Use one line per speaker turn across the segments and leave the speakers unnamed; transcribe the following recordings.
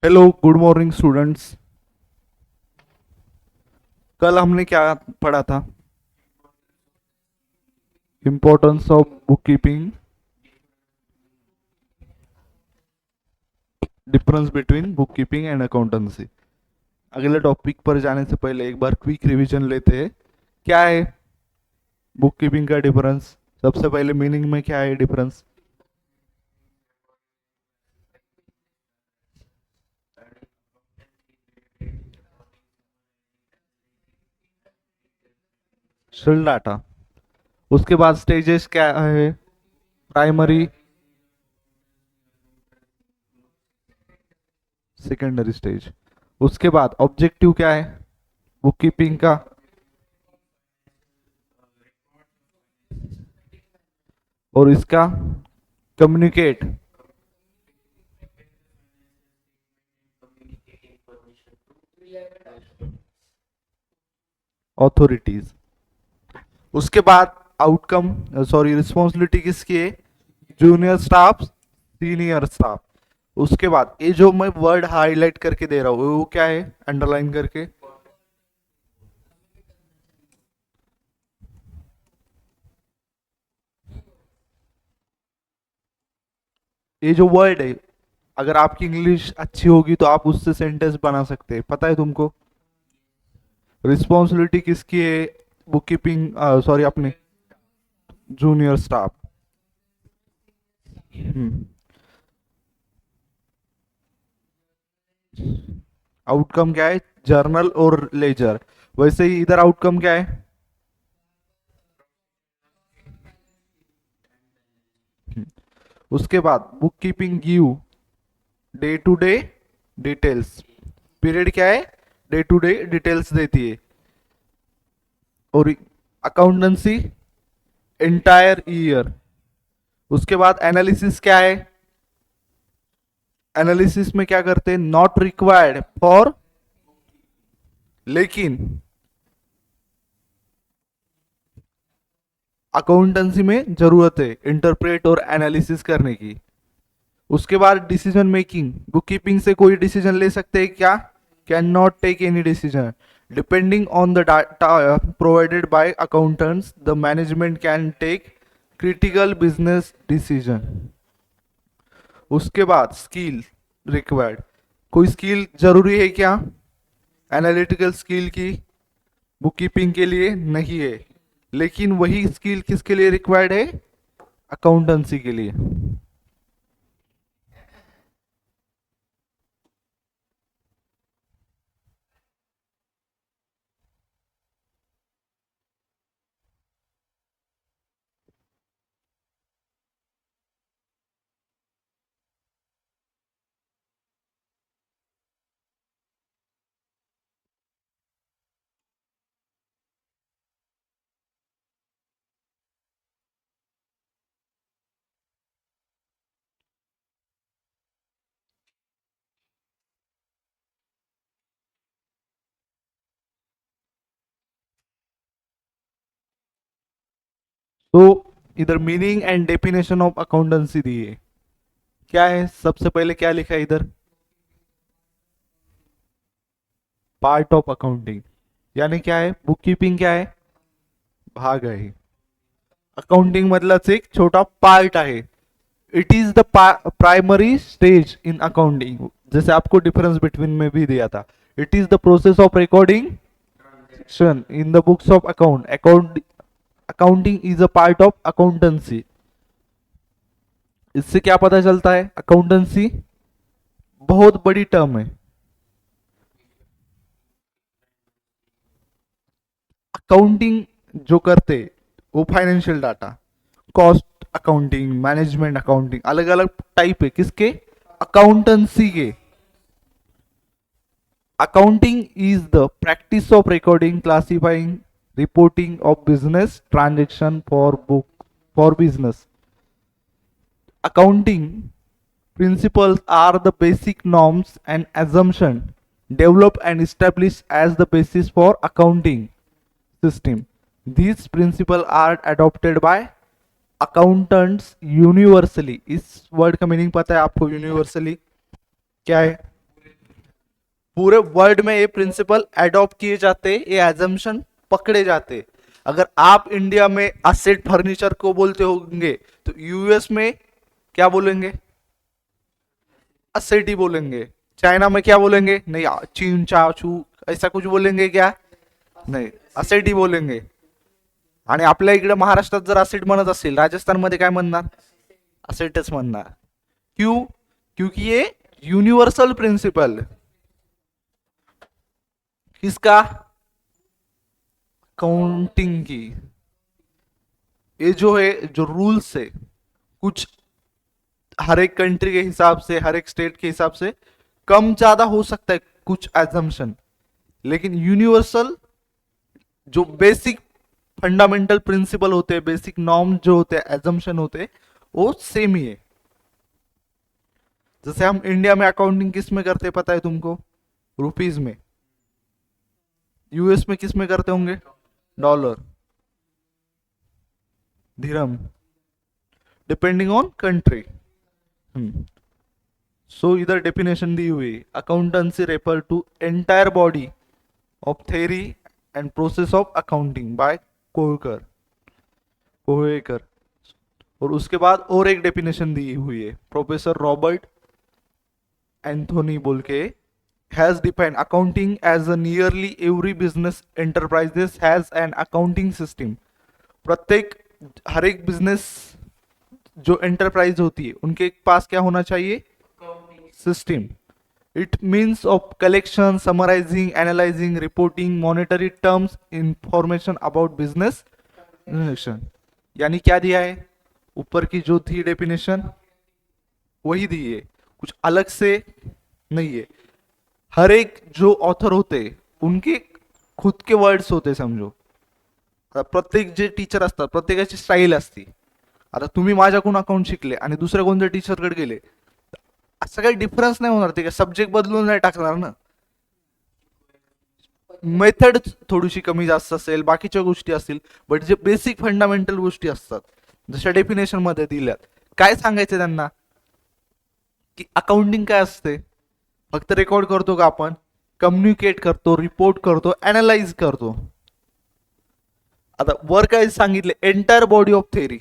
Hello, good morning students. कल हमने क्या पढ़ा था? Importance of book keeping, difference between book keeping end accountancy. अगले टॉपिक पर जाने से पहले एक बार क्विक रिवीजन लेते हैं। क्या है बुक कीपिंग का डिफरेंस? सबसे पहले मीनिंग में क्या है डिफरेंस? Sale data. उसके बाद स्टेजेस क्या है? Primary, secondary stage. उसके बाद ऑब्जेक्टिव क्या है बुक कीपिंग का? और इसका कम्युनिकेट ऑथोरिटीज। उसके बाद आउटकम, सॉरी, रिस्पॉन्सिबिलिटी किसकी है? Junior staff, senior staff. उसके बाद ये जो मैं वर्ड हाईलाइट करके दे रहा हूँ वो क्या है अंडरलाइन करके? ये जो वर्ड है, अगर आपकी इंग्लिश अच्छी होगी तो आप उससे सेंटेंस बना सकते हैं। पता है तुमको? रिस्पॉन्सिबिलिटी किसकी है बुक कीपिंग, सॉरी, अपने जूनियर स्टाफ। आउटकम क्या है? जर्नल और लेजर। वैसे ही इधर आउटकम क्या है? उसके बाद book keeping give day to day details. Period क्या है? डे टू डे डिटेल्स देती है। और अकाउंटेंसी एंटायर ईयर। उसके बाद एनालिसिस क्या है? एनालिसिस में क्या करते हैं? नॉट रिक्वायर्ड फॉर, लेकिन अकाउंटेंसी में जरूरत है इंटरप्रेट और एनालिसिस करने की। उसके बाद डिसीजन मेकिंग। बुक कीपिंग से कोई डिसीजन ले सकते हैं क्या? Can not take any decision depending on the data provided by accountants. The management can take critical business decision. उसके बाद स्किल रिक्वायर्ड। कोई स्किल जरूरी है क्या एनालिटिकल स्किल की? बुक कीपिंग के लिए नहीं है, लेकिन वही स्किल किसके लिए रिक्वायर्ड है? अकाउंटेंसी के लिए। तो इधर meaning and definition of accountancy दी है। क्या है? सबसे पहले क्या लिखा है इधर? Part of accounting. यानी क्या है? बुक कीपिंग क्या है? भाग है। अकाउंटिंग मतलब से एक छोटा पार्ट है। It is the primary stage in accounting. जैसे आपको डिफरेंस बिटवीन में भी दिया था। It is the process of recording in the books of account. Accounting is a part of accountancy. इससे क्या पता चलता है? अकाउंटेंसी बहुत बड़ी टर्म है। अकाउंटिंग जो करते वो financial data, cost accounting, management accounting, अलग अलग टाइप है किसके? Accountancy K. Accounting is the practice of recording, classifying, reporting of business transaction for book, for business. Accounting principles are the basic norms and assumptions developed and established as the basis for accounting system. These principles are adopted by accountants universally. Is word का meaning पता है आपको? Universally क्या है? पूरे world में ये principal adopt किए जाते, ये एजम्पशन पकड़े जाते। अगर आप इंडिया में असेट फर्नीचर को बोलते होंगे तो यूएस में क्या बोलेंगे? असेट ही बोलेंगे। चाइना में क्या बोलेंगे? नहीं, चीन चाचू ऐसा कुछ बोलेंगे क्या? नाही, असेट ही बोलेंगे। आणि आपल्या इकडे महाराष्ट्रात जर असेट म्हणत असेल, राजस्थानमध्ये काय म्हणणार? असेटच म्हणणार। क्यों? क्योंकि ये यूनिवर्सल प्रिंसिपल किसका? काउंटिंग की। ये जो है, जो रूल्स है, कुछ हर एक कंट्री के हिसाब से, हर एक स्टेट के हिसाब से कम ज्यादा हो सकता है कुछ एजम्पशन, लेकिन यूनिवर्सल जो बेसिक फंडामेंटल प्रिंसिपल होते हैं, बेसिक नॉर्म जो होते हैं, एजम्पशन होते हैं, वो सेम ही है। जैसे हम इंडिया में अकाउंटिंग किस में करते हैं पता है तुमको? रुपीज में। यूएस में किस में करते होंगे? डॉलर, धीरम, डिपेंडिंग ऑन कंट्री। सो इधर डेफिनेशन दी हुई, accountancy refer to entire body of theory and process of accounting by कोहेकर कोहेकर। और उसके बाद और एक डेफिनेशन दी हुई है, प्रोफेसर रॉबर्ट एंथोनी बोल के, has defined accounting as a nearly every business enterprises has an accounting system। प्रत्येक, हर एक बिजनेस जो एंटरप्राइज होती है उनके पास क्या होना चाहिए? System. It means of collection, summarising, analysing, reporting, monetary terms, information about business transaction. यानी क्या दिया है? ऊपर की जो थी डेफिनेशन वही दी है, कुछ अलग से नहीं है। हर एक जो ऑथर होते उनके खुद के वर्ड्स होते समजो। आता प्रत्येक जे टीचर असतात प्रत्येकाची स्टाईल असते। आता तुम्ही माझ्याकडून अकाउंट शिकले आणि दुसऱ्या कोणत्या टीचरकडे गेले, असं काही डिफरन्स नाही होणार, ते काय सब्जेक्ट बदलून नाही टाकणार ना। मेथड थोडीशी कमी जास्त असेल, बाकीच्या गोष्टी असतील, बट जे बेसिक फंडामेंटल गोष्टी असतात जशा डेफिनेशन मध्ये दिल्यात, काय सांगायचं त्यांना की अकाउंटिंग काय असते? फक्त रेकॉर्ड करतो का आपण? कम्युनिकेट करतो, रिपोर्ट करतो, अनालाइज करतो। आता वर काय सांगितले? Entire body of theory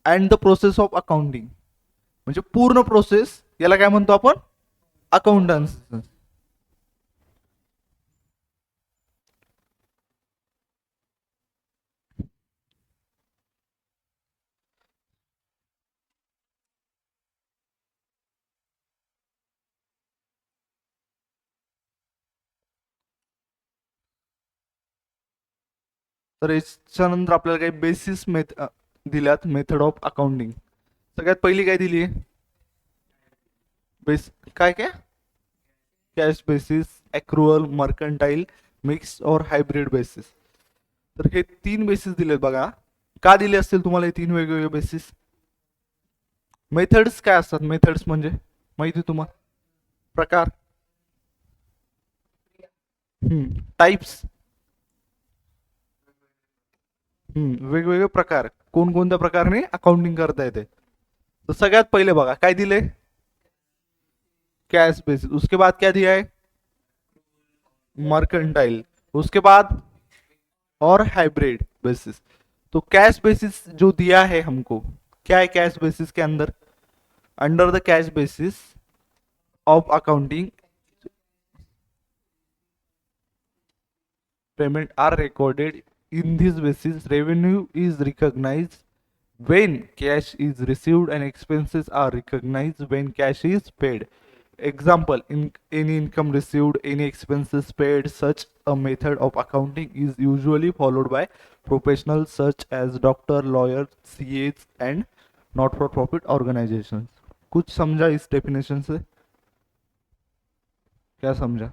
and the process of accounting, म्हणजे पूर्ण प्रोसेस, याला काय म्हणतो आपण? अकाउंटन्स। तर याच्यानंतर आपल्याला काही बेसिस दिल्यात मेथड ऑफ अकाउंटिंग। सगळ्यात पहिली काय दिली आहे? बेस काय काय? Cash basis, accrual, mercantile, mix और हायब्रिड बेसिस। तर हे तीन बेसिस दिलेत बघा। का दिले असतील तुम्हाला हे तीन वेगवेगळे बेसिस? मेथड्स काय असतात? मेथड्स म्हणजे माहिती तुम्हाला? प्रकार, टाइप्स, वेगवेगळे प्रकार, कोणकोणत्या प्रकारने अकाउंटिंग करता येते। तो सगळ्यात पहिले बघा काय दिले? Cash basis. उसके बाद क्या दिया है? मर्केंटाइल। उसके बाद और हाइब्रिड बेसिस। तो कैश बेसिस जो दिया है हमको, क्या है कैश बेसिस के अंदर? Under the cash basis of accounting payment are recorded in this basis revenue is recognized when cash is received and expenses are recognized when cash is paid। Example, in any income received, any expenses paid, such a method of accounting is usually followed by professionals such as doctor, lawyers, CAs and not for profit organizations। कुछ समझा इस definition से? क्या समझा?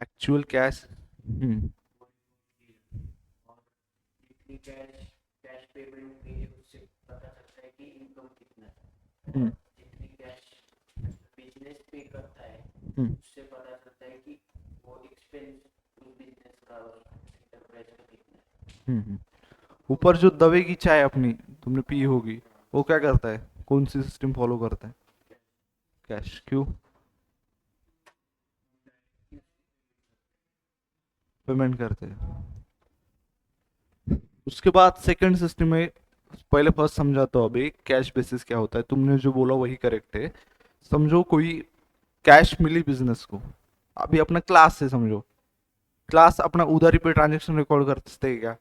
Actual cash. हम्म
cash cash payment भी उससे पता चलता है कि इनकम कितना है,
हम्म
और जितनी कैश बिजनेस पे करता है
हम्म
उससे पता चलता है कि वो एक्सपेंस उस बिजनेस का और एंटरप्राइज का कितना है।
ऊपर जो दवे की चाय अपनी तुमने पी होगी, वो क्या करता है, कौन सी सिस्टम फॉलो करता है? कैश। क्यों? पेमेंट करते हैं। उसके बाद सेकंड सिस्टम में, पहले फर्स्ट समझाता हूँ अभी कैश बेसिस क्या होता है। तुमने जो बोला वही करेक्ट है। समझो कोई कैश मिली बिजनेस को, अभी अपना क्लास है समझो, क्लास अपना उधारी पे ट्रांजेक्शन रिकॉर्ड करते हैं क्या?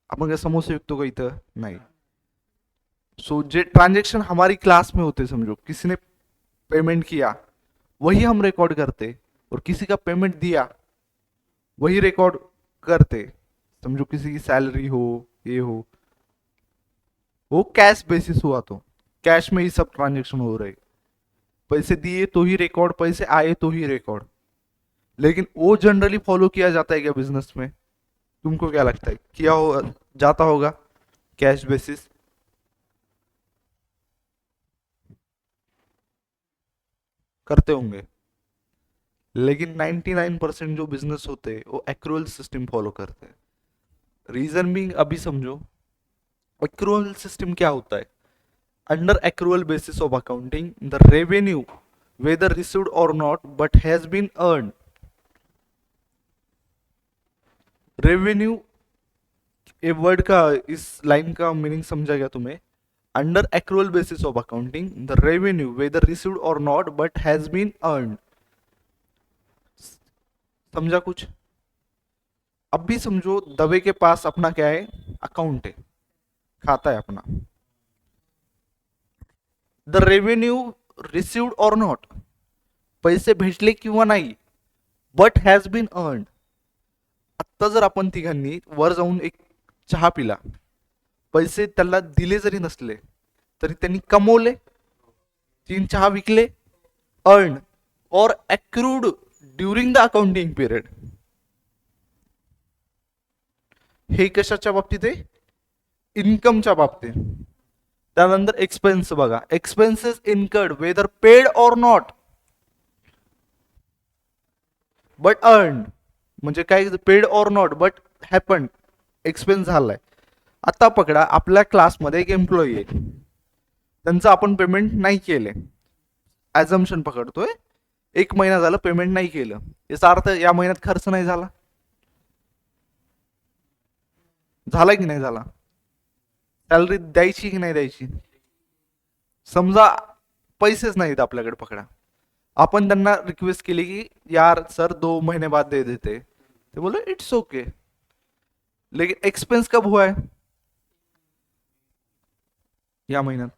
आपण काय समोसे विकतो का इथं? नाही। सो जे ट्रांजेक्शन हमारी क्लास में होते समझो, किसी ने पेमेंट किया वही हम रिकॉर्ड करते, और किसी का पेमेंट दिया वही रिकॉर्ड करते। समझो किसी की सैलरी हो, ये हो, वो कैश बेसिस हुआ, तो कैश में ही सब ट्रांजेक्शन हो रहे। पैसे दिए तो ही रिकॉर्ड, पैसे आए तो ही रिकॉर्ड। लेकिन वो जनरली फॉलो किया जाता है क्या बिजनेस में? तुमको क्या लगता है, किया हो जाता होगा कैश बेसिस? करते होंगे। लेकिन 99% जो बिजनेस होते हैं वो एक्रूअल सिस्टम फॉलो करते हैं। रीजन बीइंग, अभी समझो एक्रूअल सिस्टम क्या होता है। Under accrual basis of accounting, the revenue whether received or not but has been earned, revenue, ये वर्ड का, इस लाइन का मीनिंग समझा गया तुम्हें? Under accrual basis of accounting the revenue whether received or not but has been earn. समझा कुछ? अब भी समझो दवे के पास अपना क्या है, अकाउंट है, खाता है अपना। The revenue received or not, पैसे भेटले किंवा नाही, बट हॅज बीन अर्न। आत्ता जर आपण तिघांनी वर जाऊन एक चहा पिला, पैसे त्याला दिले जरी नसले तरी त्यांनी कमवले, 3 चहा विकले, अर्न और accrued during the accounting period. हे कशाच्या बाबतीत आहे? इन्कमच्या बाबतीत। त्यानंतर एक्सपेन्स बघा, expenses incurred whether paid or not but earn, म्हणजे काय, paid or not but happen, expense झालाय। आता पकडा आपल्या क्लासमध्ये एक एम्प्लॉई आहे, त्यांचं आपण पेमेंट नाही केले, ॲझम्पशन पकडतोय, 1 महिना झाला पेमेंट नाही केलं, याचा अर्थ या महिन्यात खर्च नाही झाला, झाला की नाही झाला? सॅलरी द्यायची की नाही द्यायची? समजा पैसेच नाहीत आपल्याकडे, पकडा आपण त्यांना रिक्वेस्ट केली की यार सर 2 महीने बाद दे देते, ते बोले इट्स ओके, लेकिन एक्सपेंस कब हुआ है? या महिन्यात।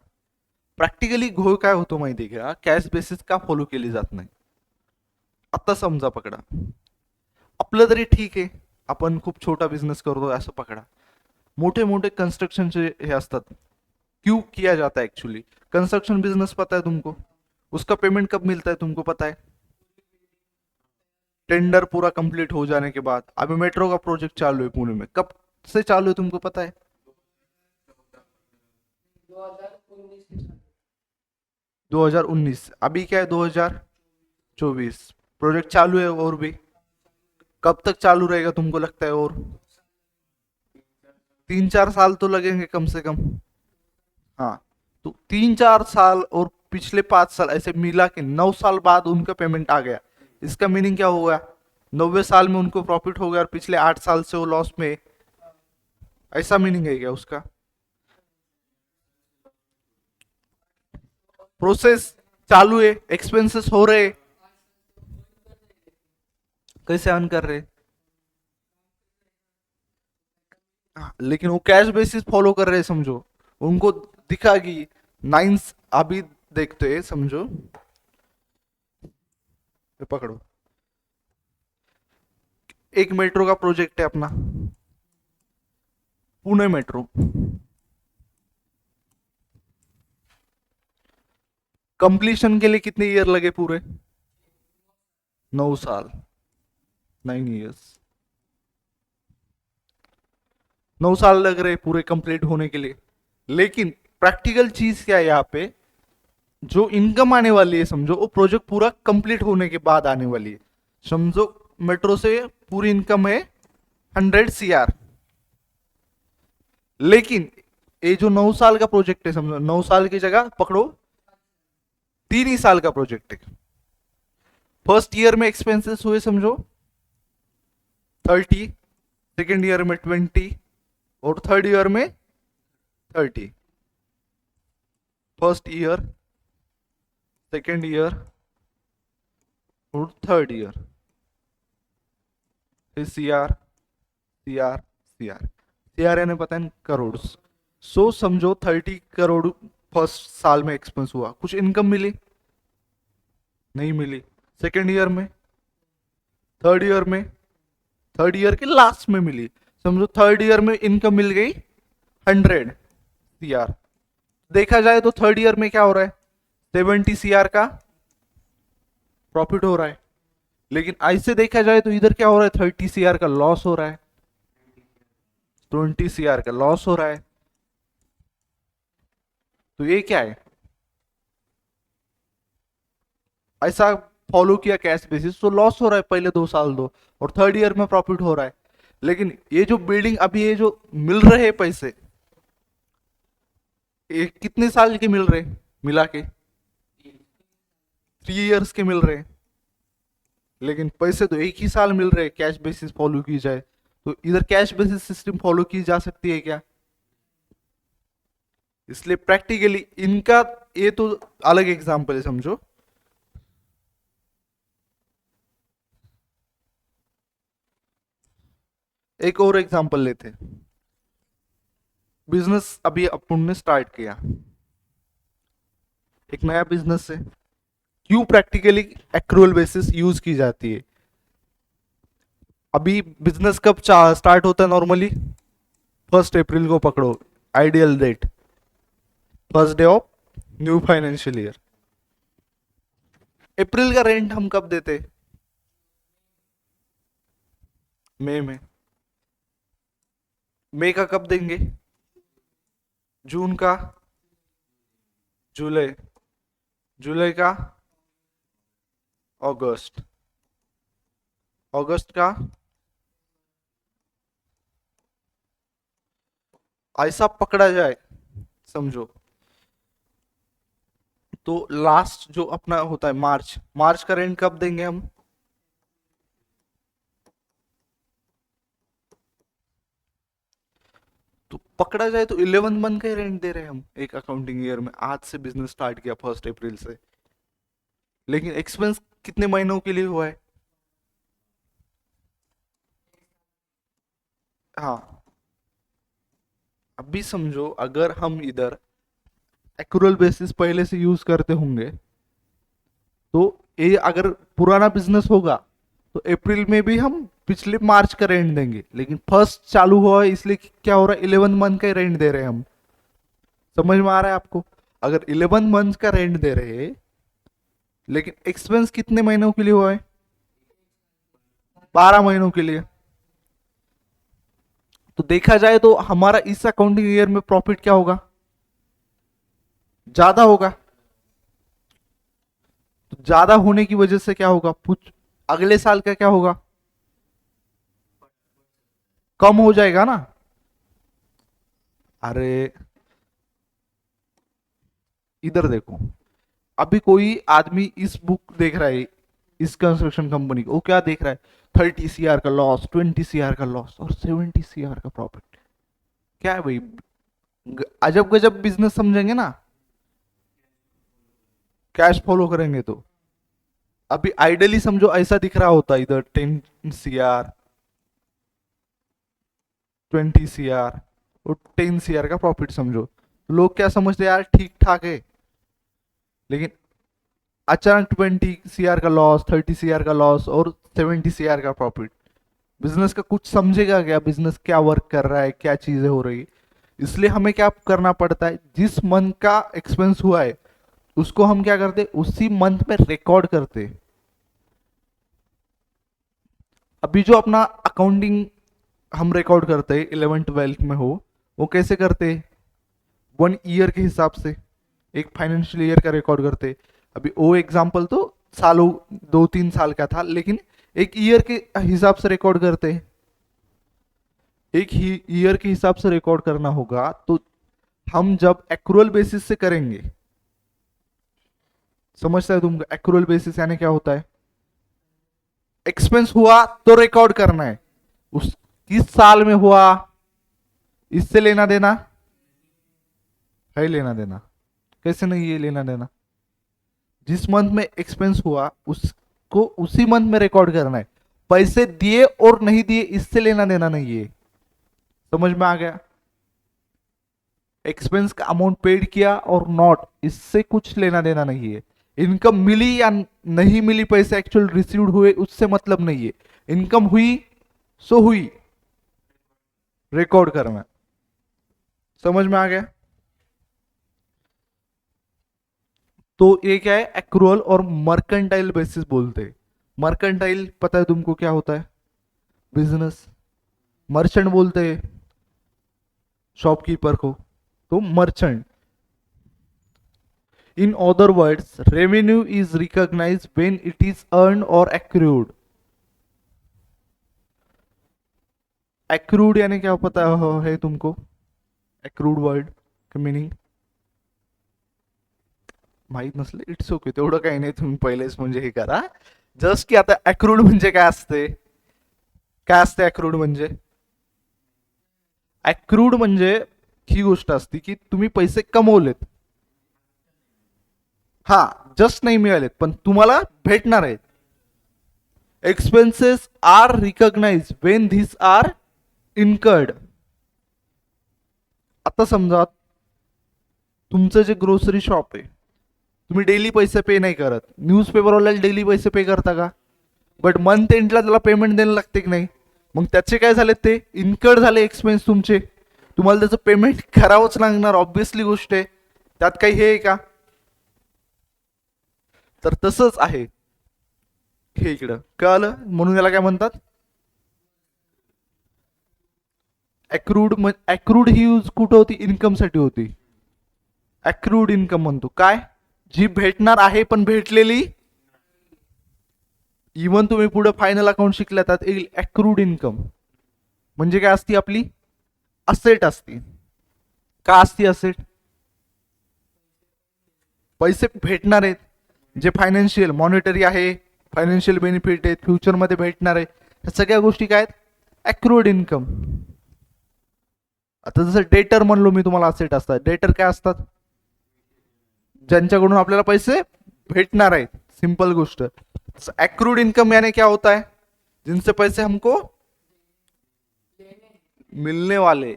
प्रॅक्टिकली घोळ काय होतो माहिती का, कॅश बेसिस का फॉलो केली जात नाही? आता समजा पकडा आपलं तरी ठीक आहे, आपण खूप छोटा बिझनेस करतो असं पकडा, मोठे मोठे कंस्ट्रक्शनचे हे असतात, क्यों किया जाता है एक्चुअली? कंस्ट्रक्शन बिजनेस पता है तुमको? उसका पेमेंट कब मिलता है तुमको पता है? टेंडर पूरा कंप्लीट हो जाने के बाद। अभी मेट्रो का प्रोजेक्ट चालू है पुणे में, कब से चालू है तुमको पता है? 2019। अभी क्या है 2024, प्रोजेक्ट चालू है और भी। कब तक चालू रहेगा तुमको लगता है? और 3-4 साल तो लगेंगे कम से कम। हाँ, तो 3-4 साल और पिछले 5 साल ऐसे मिला के 9 साल बाद उनका पेमेंट आ गया। इसका मीनिंग क्या होगा? 90 साल में उनको प्रॉफिट हो गया और पिछले 8 साल से वो लॉस में, ऐसा मीनिंग है क्या उसका? प्रोसेस चालू है, एक्सपेंसेस हो रहे, कैसे अर्न कर रहे? हाँ, लेकिन वो कैश बेसिस फॉलो कर रहे हैं समझो, उनको दिखा कि 9, अभी देखते हैं समझो, ये पकड़ो, एक मेट्रो का प्रोजेक्ट है अपना, पुणे मेट्रो, कंप्लीशन के लिए कितने ईयर लगे पूरे? 9 साल, 9 इयर्स, 9 साल लग रहे पूरे कंप्लीट होने के लिए। लेकिन प्रैक्टिकल चीज क्या है यहाँ पे, जो इनकम आने वाली है समझो, वो प्रोजेक्ट पूरा कंप्लीट होने के बाद आने वाली है। समझो मेट्रो से पूरी इनकम है 100 CR, लेकिन ये जो 9 साल का प्रोजेक्ट है, समझो 9 साल की जगह पकड़ो 3 ही साल का प्रोजेक्ट है। फर्स्ट ईयर में एक्सपेंसेस हुए समझो 30, सेकेंड ईयर में 20 और थर्ड ईयर में 30। फर्स्ट ईयर, सेकेंड ईयर और थर्ड ईयर, फिर C R, C R, C R, C R यानी पता है करोड़। सो समझो 30 करोड़ फर्स्ट साल में एक्सपेंस हुआ, कुछ इनकम मिली नहीं मिली। सेकेंड ईयर में, थर्ड ईयर में, थर्ड ईयर के लास्ट में मिली। समझो थर्ड ईयर में इनकम मिल गई 100 CR। देखा जाए तो थर्ड ईयर में क्या हो रहा है, 70 CR का प्रॉफिट हो रहा है। लेकिन ऐसे देखा जाए तो इधर क्या हो रहा है, 30 CR का लॉस हो रहा है, 20 CR का लॉस हो रहा है। तो ये क्या है, ऐसा फॉलो किया कैश बेसिस तो लॉस हो रहा है पहले 2 साल दो, और थर्ड ईयर में प्रॉफिट हो रहा है। लेकिन ये जो बिल्डिंग अभी ये जो मिल रहे हैं पैसे, ये कितने साल के मिल रहे हैं मिला के, 3 इयर्स के मिल रहे हैं। लेकिन पैसे तो एक ही साल मिल रहे हैं कैश बेसिस फॉलो की जाए तो। इधर कैश बेसिस सिस्टम फॉलो की जा सकती है क्या? इसलिए प्रैक्टिकली इनका ये तो अलग एग्जांपल है समझो। एक और एग्जांपल लेते हैं। बिजनेस अभी अपन ने स्टार्ट किया, एक नया बिजनेस है। क्यों प्रैक्टिकली एक्रूअल बेसिस यूज की जाती है? अभी बिजनेस कब स्टार्ट होता है नॉर्मली? 1 अप्रैल को पकड़ो, ideal date, first day of new financial year. अप्रैल का रेंट हम कब देते? मई में। मई का कब देंगे? जून का, जुलाई, जुलाई का अगस्त, अगस्त का, ऐसा पकड़ा जाए समझो तो लास्ट जो अपना होता है मार्च, मार्च का रेंट कब देंगे हम? तो पकड़ा जाए तो 11 मंथ का ही रेंट दे रहे हैं हम एक अकाउंटिंग ईयर में, आज से बिजनेस स्टार्ट किया 1 अप्रैल से। लेकिन एक्सपेंस कितने महीनों के लिए हुआ है? हाँ। अभी समझो अगर हम इधर एक्रूअल बेसिस पहले से यूज करते होंगे तो ये अगर पुराना बिजनेस होगा तो अप्रैल में भी हम पिछले मार्च का रेंट देंगे। लेकिन फर्स्ट चालू हुआ है इसलिए क्या हो रहा है, 11 मंथ का ही रेंट दे रहे हैं हम। समझ में आ रहा है आपको? अगर 11 मंथ का रेंट दे रहे हैं लेकिन एक्सपेंस कितने महीनों के लिए हुआ है? 12 महीनों के लिए। तो देखा जाए तो हमारा इस अकाउंटिंग ईयर में प्रॉफिट क्या होगा? ज्यादा होगा। तो ज्यादा होने की वजह से क्या होगा, कुछ अगले साल का क्या होगा, कम हो जाएगा ना। अरे इधर देखो, अभी कोई आदमी इस बुक देख रहा है, इस कंस्ट्रक्शन कंपनी को, वो क्या देख रहा है, 30 CR का लॉस, 20 CR का लॉस और 70 CR का प्रॉफिट। क्या है भाई, अजब गजब बिजनेस समझेंगे ना कैश फॉलो करेंगे तो। अभी आइडियली समझो ऐसा दिख रहा होता इधर 10 CR, 20 CR और 10 CR का प्रॉफिट समझो, तो लोग क्या समझते हैं यार ठीक ठाक है। लेकिन अचानक 20 CR का लॉस, 30 CR का लॉस और 70 CR का प्रॉफिट। बिजनेस का कुछ समझेगा क्या, बिजनेस क्या वर्क कर रहा है, क्या चीजें हो रही है। इसलिए हमें क्या करना पड़ता है, जिस मंथ का एक्सपेंस हुआ है उसको हम क्या करते, उसी मंथ में रिकॉर्ड करते। अभी जो अपना अकाउंटिंग हम रिकॉर्ड करते हैं 11th-12th में हो, वो कैसे करते, 1 ईयर के हिसाब से एक फाइनेंशियल ईयर का रिकॉर्ड करते। अभी वो एग्जाम्पल तो सालों 2-3 साल का था, लेकिन एक ईयर के हिसाब से रिकॉर्ड करते हैं। एक ही ईयर के हिसाब से रिकॉर्ड करना होगा, तो हम जब एक्रूअल बेसिस से करेंगे, समझता है तुमको एक्रूअल बेसिस यानी क्या होता है? एक्सपेंस हुआ तो रिकॉर्ड करना है, उस किस साल में हुआ इससे लेना देना है, लेना देना कैसे नहीं ये लेना देना, जिस मंथ में एक्सपेंस हुआ उसको उसी मंथ में रिकॉर्ड करना है, पैसे दिए और नहीं दिए इससे लेना देना नहीं है। समझ में आ गया? एक्सपेंस का अमाउंट पेड किया और नॉट, इससे कुछ लेना देना नहीं है। इनकम मिली या नहीं मिली, पैसे एक्चुअल रिसीव्ड हुए उससे मतलब नहीं है। इनकम हुई सो हुई, रिकॉर्ड करना। समझ में आ गया? तो ये क्या है? एक्रूअल और मर्केंटाइल बेसिस बोलते हैं। मर्केंटाइल पता है तुमको क्या होता है? बिजनेस। मर्चेंट बोलते हैं शॉपकीपर को, तो merchant. In other words, revenue is recognised when it is earn और एक्रूड। एक्रूड यानी क्या पता है तुमको? एक्रूड वर्ड का मीनिंग माहित नसले इट्स ओके, तेवढं काही नाही, तुम्ही पहिलेच म्हणजे हे करा जस्ट की आता एक्रूड म्हणजे काय असते? काय असते एक्रूड म्हणजे? एक्रूड म्हणजे ही गोष्ट असते की तुम्ही पैसे कमवलेत, हा जस्ट नाही मिळालेत पण तुम्हाला भेटणार आहेत. Expenses are recognise when this are incurred. आता समजा तुमचं जे ग्रोसरी शॉप आहे, तुम्ही डेली पैसे पे नाही करत, न्यूजपेपरवाल्याला डेली पैसे पे करता का? बट मंथ एंडला त्याला पेमेंट द्यायला लागते की नाही? मग त्याचे काय झाले? ते इनकर्ड झाले एक्सपेन्स तुमचे, तुम्हाला त्याचं पेमेंट करावंच लागणार, ऑब्विसली गोष्ट आहे, त्यात काही हे आहे का? तर तसंच आहे हे इकडं, कळलं? म्हणून याला काय म्हणतात? एक्रूड. एक्रूड ही यूज कुठं होती? इन्कम साठी होती. एक्रूड इन्कम म्हणतो काय? जी भेटणार आहे पण भेटलेली, इवन तुम्ही पुढे फायनल अकाउंट शिकल्या त्यात येईल एक्रूड इन्कम. म्हणजे काय असती? आपली असेट असती. का असती असेट? पैसे भेटणार आहेत, जे फायनान्शियल मॉनिटरी आहे, फायनान्शियल बेनिफिट आहेत, फ्युचरमध्ये भेटणार आहे, ह्या सगळ्या गोष्टी काय आहेत? Accrued income. आता जसं डेटर म्हणलो मी तुम्हाला, असेट असतात. डेटर काय असतात? ज्यांच्याकडून आपल्याला पैसे भेटणार आहेत, सिंपल गोष्ट. एक्रूड इनकम यानी क्या होता है? जिनसे पैसे हमको मिलने वाले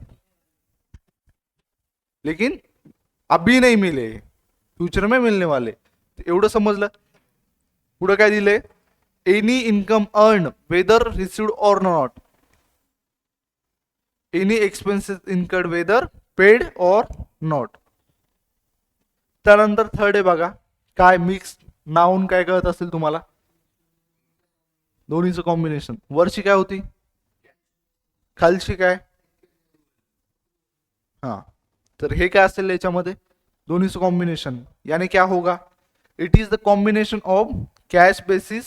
लेकिन अभी नहीं मिले, फ्यूचर में मिलने वाले. एवढं समजलं? पुढे काय दिले? Any income earn whether received or not, any expenses incurred whether paid or not. त्यानंतर थर्ड आहे बघा, काय? मिक्स नाउन. काय कळत असेल तुम्हाला? दोन्हीचं कॉम्बिनेशन. वरची काय होती? खालची काय? हा, तर हे काय असेल याच्यामध्ये? दोन्हीचं कॉम्बिनेशन. यानी क्या होगा? It is the combination of cash basis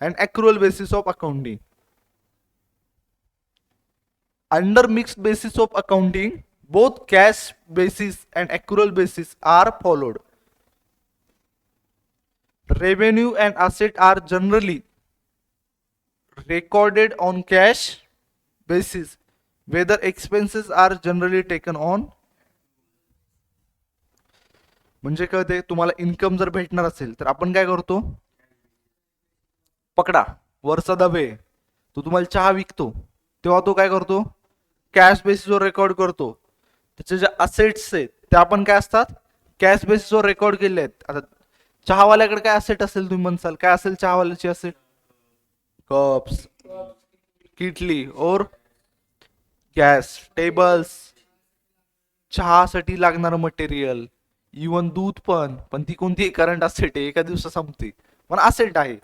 end accrual basis of accounting. Under mixed basis of accounting both cash basis and accrual basis are followed. Revenue and asset are generally recorded on cash basis, whether expenses are generally taken on. म्हणजे कळते तुम्हाला? Income जर भेटणार असेल तर आपण काय करतो? पकडा वरचा दबे, तो तुम्हाला चहा विकतो, तेव्हा तो काय करतो? कॅश बेसिसवर रेकॉर्ड करतो. त्याचे जे असेट्स आहेत ते आपण काय असतात? कॅश बेसिसवर रेकॉर्ड केले आहेत. आता चहावाल्याकडे काय असेट असेल? तुम्ही म्हणसाल काय असेल चहावाल्याची असेट? कप्स, किटली और गॅस, टेबल्स, चहासाठी लागणारं मटेरियल, इवन दूध पण ती कोणती करंट असेट आहे, एका दिवसा संपते, पण असेट आहे.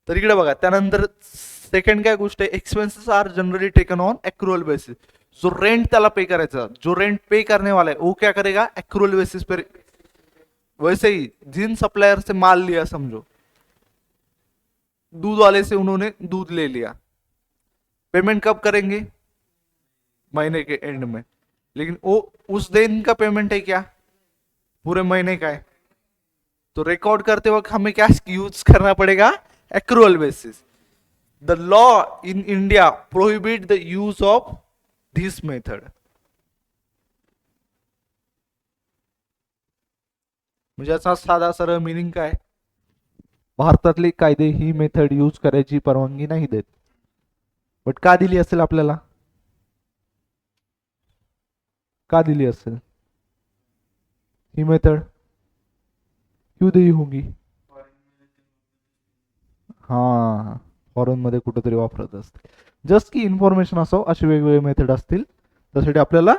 तर इकडे बघा, त्यानंतर सेकंड काय गोष्ट आहे? Expenses are generally taken on accrual basis. जो रेंट त्याला पे करायचा, जो रेंट पे करने वाला है वो क्या करेगा? एक्रूअल बेसिस पे. वैसे ही जिन सप्लायर से माल लिया, समझो दूध वाले से उन्होंने दूध ले लिया, पेमेंट कब करेंगे? महीने के एंड में। लेकिन वो उस दिन का पेमेंट है क्या? पूरे महीने का है। तो रिकॉर्ड करते वक्त हमें क्या यूज करना पड़ेगा? Accrual basis. The law in India prohibit the use of this method. म्हणजे याचा साधा सरळ मिनिंग काय? भारतातले कायदे ही मेथड यूज करायची परवानगी नाही देत. बट का दिली असेल आपल्याला? का दिली असेल ही मेथड? क्यों दी होगी? हा, फॉरेन मध्ये कुठेतरी वापरत असते. जस्ट की इन्फॉर्मेशन असो, असे वेगवेगळे मेथड असतील त्यासाठी आपल्याला.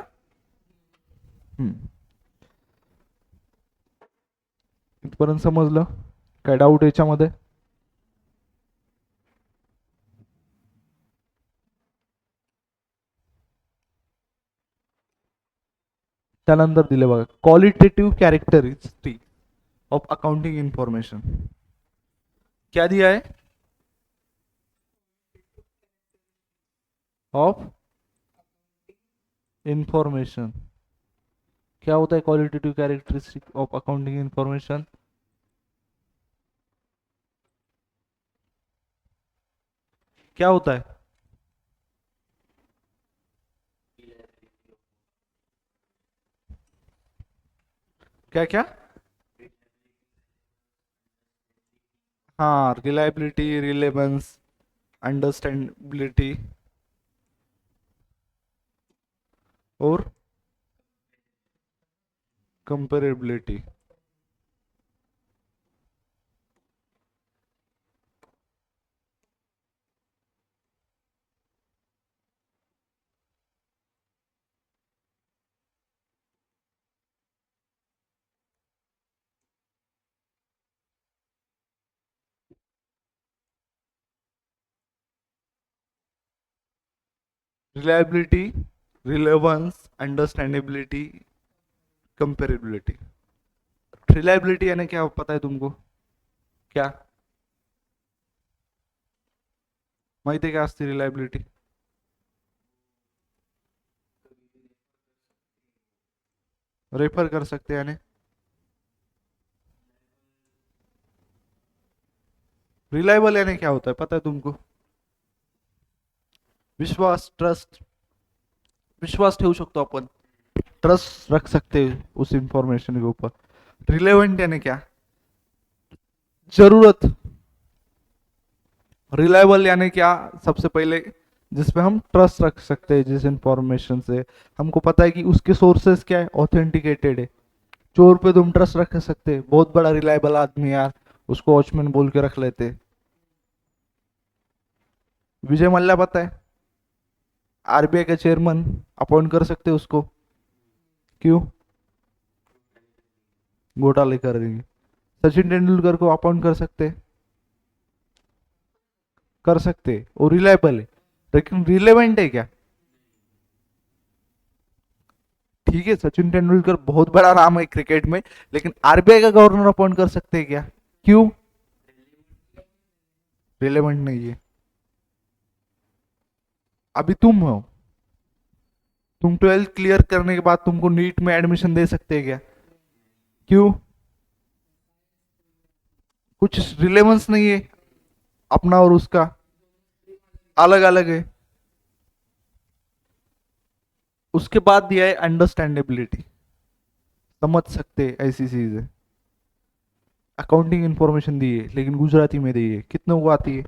इथपर्यंत समजलं? काय डाऊट याच्यामध्ये? त्यानंतर दिले बघा qualitative characteristic of accounting information. क्या दिया है? Of information. क्या होता है qualitative characteristic of accounting information? क्या होता है? क्या क्या? हाँ, रिलायबिलिटी, रिलेवेंस, अंडरस्टैंडेबिलिटी और comparability. Reliability, relevance, understandability, comparability. Reliability यानी क्या पता है तुमको? क्या माहिती आहे? क्या असते रिलायबिलिटी? रेफर कर सकते हैं यानी रिलायबल यानी क्या होता है पता है तुमको? विश्वास, ट्रस्ट. विश्वास ठेवू शकतो आपण, ट्रस्ट रख सकते हैं उस इंफॉर्मेशन के ऊपर. रिलेवेंट यानी क्या? जरूरत. रिलायबल यानी क्या? सबसे पहले जिसपे हम ट्रस्ट रख सकते हैं, जिस इंफॉर्मेशन से हमको पता है कि उसके सोर्सेस क्या है, ऑथेंटिकेटेड है. चोर पे तुम ट्रस्ट रख सकते हैं, बहुत बड़ा रिलायबल आदमी यार, उसको वॉचमैन बोल के रख लेते. विजय मल्ल्या पता है, आरबीआई का चेयरमैन, अपॉइंट कर सकते हैं उसको. क्यों? घोटाले कर देंगे. सचिन तेंदुलकर को अपॉइंट कर सकते हैं? कर सकते. वो रिलायबल है, लेकिन रिलेवेंट है क्या? ठीक है, सचिन तेंदुलकर बहुत बड़ा नाम है क्रिकेट में, लेकिन आरबीआई का गवर्नर अपॉइंट कर सकते हैं क्या? क्यों? रिलेवेंट नहीं है. अभी तुम हो, तुम 12th क्लियर करने के बाद तुमको नीट में एडमिशन दे सकते हैं क्या? क्यों? कुछ रिलेवेंस नहीं है, अपना और उसका अलग अलग है. उसके बाद दिया है अंडरस्टैंडेबिलिटी. समझ सकते हैं ऐसी चीज है. अकाउंटिंग इंफॉर्मेशन दी है लेकिन गुजराती में दी है, कितनों को आती है?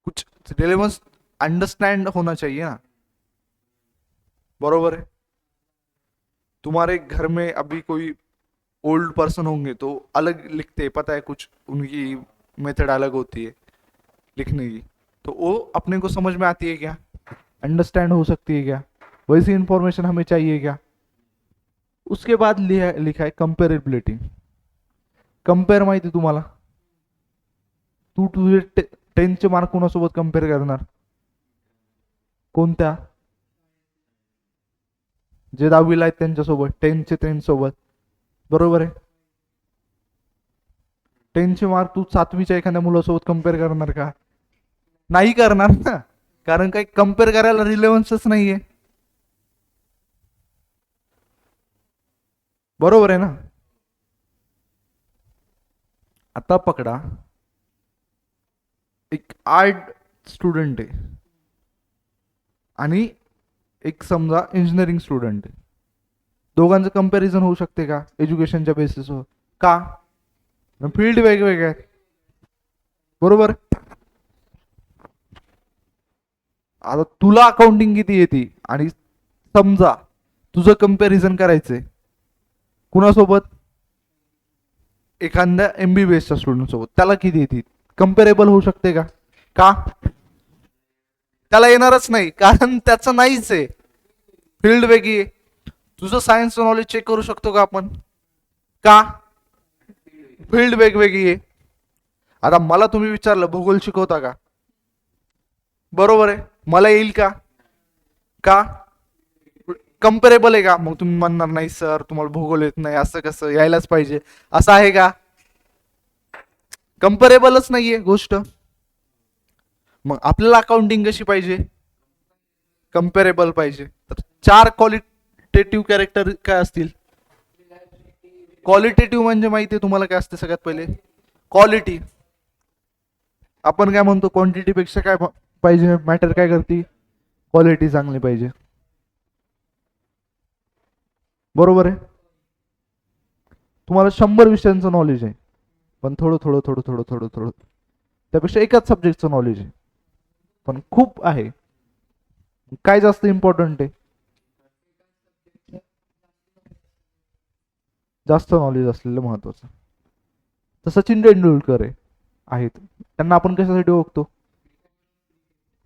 कुछ रिलेवेंस अंडरस्टैंड होना चाहिए ना. बरोबर है. तुम्हारे घर में अभी कोई ओल्ड पर्सन होंगे तो अलग लिखते हैं, पता है, कुछ उनकी मेथड अलग होती है लिखने की. तो वो अपने को समझ में आती है क्या? अंडरस्टैंड हो सकती है क्या? वैसी इंफॉर्मेशन हमें चाहिए क्या? उसके बाद लिखा है कंपेरेबिलिटी. कंपेअर माहिती तुम्हाला? तू तुझे 10th चे मार्क कोणासोबत कम्पेअर करणार? कोणत्या? जे 10वीला आहेत त्यांच्यासोबत, 10th चे 10th सोबत. बरोबर आहे. 10th चे मार्क तू 7वीच्या एखाद्या मुलासोबत कम्पेअर करणार का? नाही करणार ना, कारण काही कम्पेअर करायला रिलेव्हन्सच नाहीये. बरोबर आहे ना. आता पकडा एक आर्ट स्टुडंट आहे आणि एक समजा इंजिनिअरिंग स्टुडंट आहे. दोघांचं कंपॅरिझन होऊ शकते का एज्युकेशनच्या बेसिसवर? का? फील्ड वेगवेगळे आहेत. बरोबर. आता तुला अकाउंटिंग किती येते आणि समजा तुझं कंपॅरिझन करायचंय कुणासोबत? एखाद्या MBBSच्या स्टुडंट सोबत. त्याला किती येते? कम्पेरेबल होऊ शकते का? का? त्याला येणारच नाही, कारण त्याचं नाहीच आहे. फील्ड वेगळी आहे. तुझं सायन्सचं नॉलेज चेक करू शकतो का आपण? का? फील्ड वेगवेगळी आहे. आता मला तुम्ही विचारलं भूगोल शिकवता का? बरोबर आहे, मला येईल का? का? कम्पेरेबल आहे का? मग तुम्ही म्हणणार नाही सर तुम्हाला भूगोल येत नाही, असं कसं, यायलाच पाहिजे. असं आहे का? कम्पेरेबलच नाहीये गोष्ट. मग आपल्याला अकाउंटिंग कशी पाहिजे? कम्पेरेबल पाहिजे. तर 4 क्वालिटेटिव्ह कॅरेक्टर काय असतील? क्वालिटेटिव्ह म्हणजे माहिती आहे तुम्हाला काय असते? सगळ्यात पहिले क्वालिटी. आपण काय म्हणतो क्वांटिटी पेक्षा काय पाहिजे? मॅटर काय करते? क्वालिटी चांगली पाहिजे. बरोबर आहे. तुम्हाला 100 विषयांचं नॉलेज आहे, पण थोडं थोडं थोडं थोडं थोडं थोडं त्यापेक्षा एकाच सब्जेक्टचं नॉलेज आहे पण खूप आहे. काय जास्त इम्पॉर्टंट आहे? जास्त नॉलेज असलेलं महत्वाचं. तर सचिन तेंडुलकर आहेत, त्यांना आपण कशासाठी ओळखतो?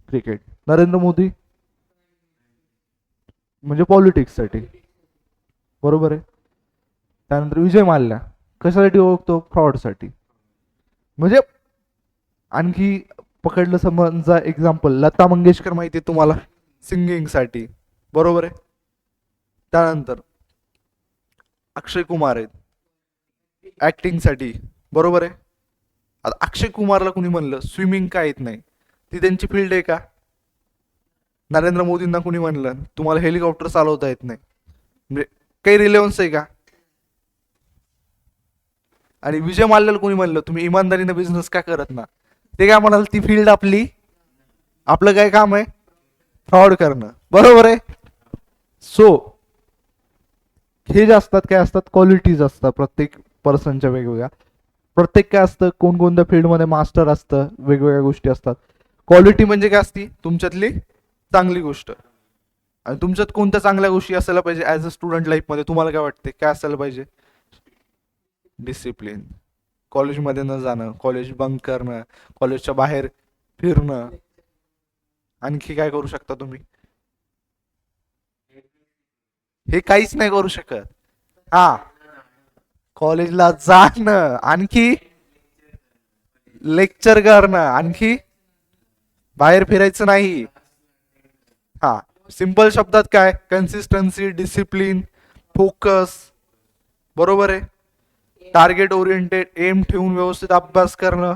क्रिकेट. नरेंद्र मोदी म्हणजे पॉलिटिक्ससाठी. बरोबर आहे. त्यानंतर विजय माल्या कशासाठी ओळखतो? फ्रॉडसाठी. म्हणजे आणखी पकडलं समजा एक्झाम्पल लता मंगेशकर माहिती आहे तुम्हाला, सिंगिंगसाठी. बरोबर आहे. त्यानंतर अक्षय कुमार आहेत ऍक्टिंगसाठी. बरोबर आहे. आता अक्षय कुमारला कुणी म्हणलं स्विमिंग का येत नाही, ती त्यांची फील्ड आहे का? नरेंद्र मोदींना कुणी म्हणलं तुम्हाला हेलिकॉप्टर चालवता येत नाही, म्हणजे काही रिलेव्हन्स आहे का? आणि विजय माल्याला कोणी म्हणलं तुम्ही इमानदारीने बिझनेस का करत ना, ते काय म्हणाल ती फील्ड आपली, आपलं काय काम आहे? फ्रॉड करणं. बरोबर आहे. सो हे जे असतात काय असतात? क्वालिटीज असतात प्रत्येक पर्सनच्या वेगवेगळ्या. प्रत्येक काय असतं कोणकोणत्या फील्डमध्ये मास्टर असतं, वेगवेगळ्या गोष्टी असतात. क्वालिटी म्हणजे काय असती? तुमच्यातली चांगली गोष्ट. आणि तुमच्यात कोणत्या चांगल्या गोष्टी असायला पाहिजे ऍज अ स्टुडंट लाईफमध्ये? तुम्हाला काय वाटते काय असायला पाहिजे? डिसिप्लिन. कॉलेजमध्ये न जाणं, कॉलेज बंक करणं, कॉलेजच्या बाहेर फिरणं. आणखी काय करू शकता तुम्ही? हे काहीच नाही करू शकत. हा, कॉलेजला जाणं, आणखी लेक्चर करणं, आणखी बाहेर फिरायचं नाही. हा, सिंपल शब्दात काय? Consistency, discipline, focus. बरोबर आहे. टार्गेट ओरिएंटेड, एम ठेवून व्यवस्थित अभ्यास करणं.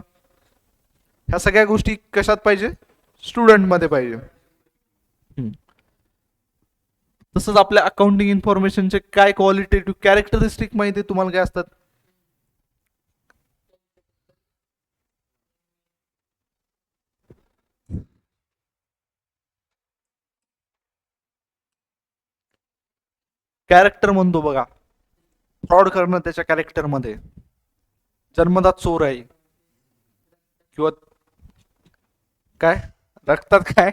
ह्या सगळ्या गोष्टी कशात पाहिजे? स्टुडंट मध्ये पाहिजे. तसंच आपल्या अकाउंटिंग इन्फॉर्मेशनचे काय क्वालिटेटिव्ह कॅरेक्टरिस्टिक माहिती तुम्हाला काय असतात? कॅरेक्टर म्हणतो बघा, फ्रॉड करणं त्याच्या कॅरेक्टरमध्ये. जन्मदात चोर आहे किंवा काय रक्तात काय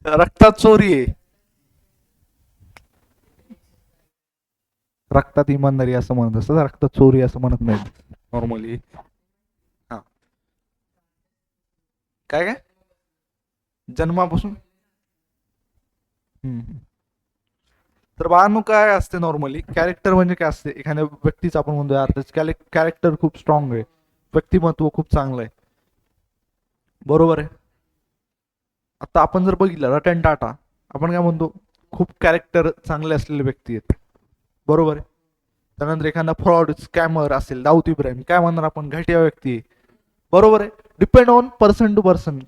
रक्तात चोरी आहे, रक्तात इमानदारी असं म्हणत असतात, रक्तात चोरी असं म्हणत नाही नॉर्मली. हा, काय काय जन्मापासून. तर बाळांनो काय असते नॉर्मली कॅरेक्टर म्हणजे काय असते? एखाद्या व्यक्तीचं आपण म्हणतो यार त्याचं कॅरेक्टर खूप स्ट्रॉंग आहे, व्यक्तिमत्व खूप चांगलं आहे. बरोबर आहे. आता आपण जर बघितलं रतन टाटा, आपण काय म्हणतो? खूप कॅरेक्टर चांगले असलेले व्यक्ती आहेत. बरोबर आहे. त्यानंतर एखादा फ्रॉड स्कॅमर असेल दाऊद इब्राहिम, काय म्हणणार आपण? घटिया व्यक्ती आहे. बरोबर आहे. Depend on person to person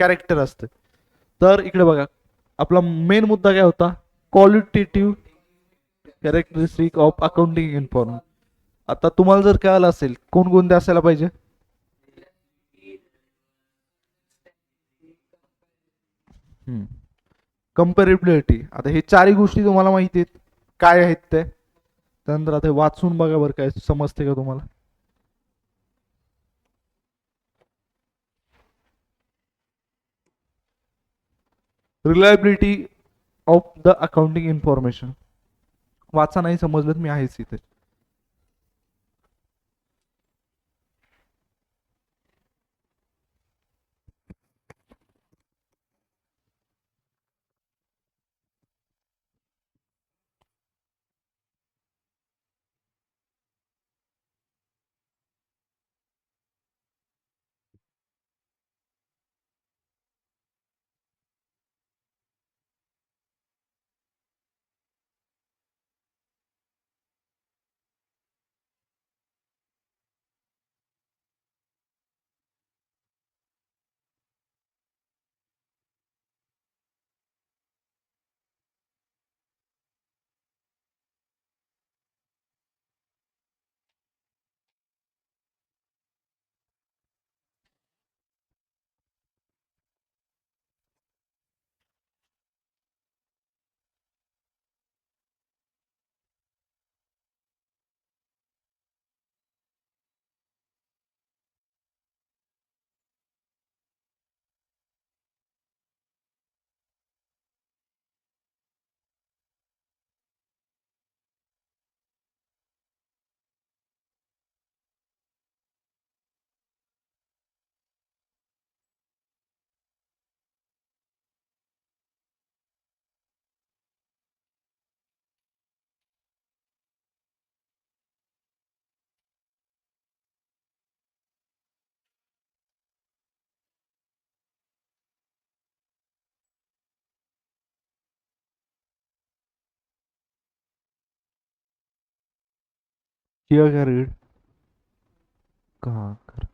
character असते. तर इकडे बघा, आपला मेन मुद्दा काय होता, qualitative characteristic of accounting inform. आता तुम्हाला जर कळालं असेल कोणकोणते असायला पाहिजे. कम्पॅरेबिलिटी, आता हे चारही गोष्टी तुम्हाला माहिती आहेत काय आहेत ते. त्यानंतर आता हे वाचून बघा बरं, काय समजते का तुम्हाला. Reliability of the accounting information. वाचा, नाही समजलं तर मी आहेच इथे. किया क्या रीड कहाँ कर.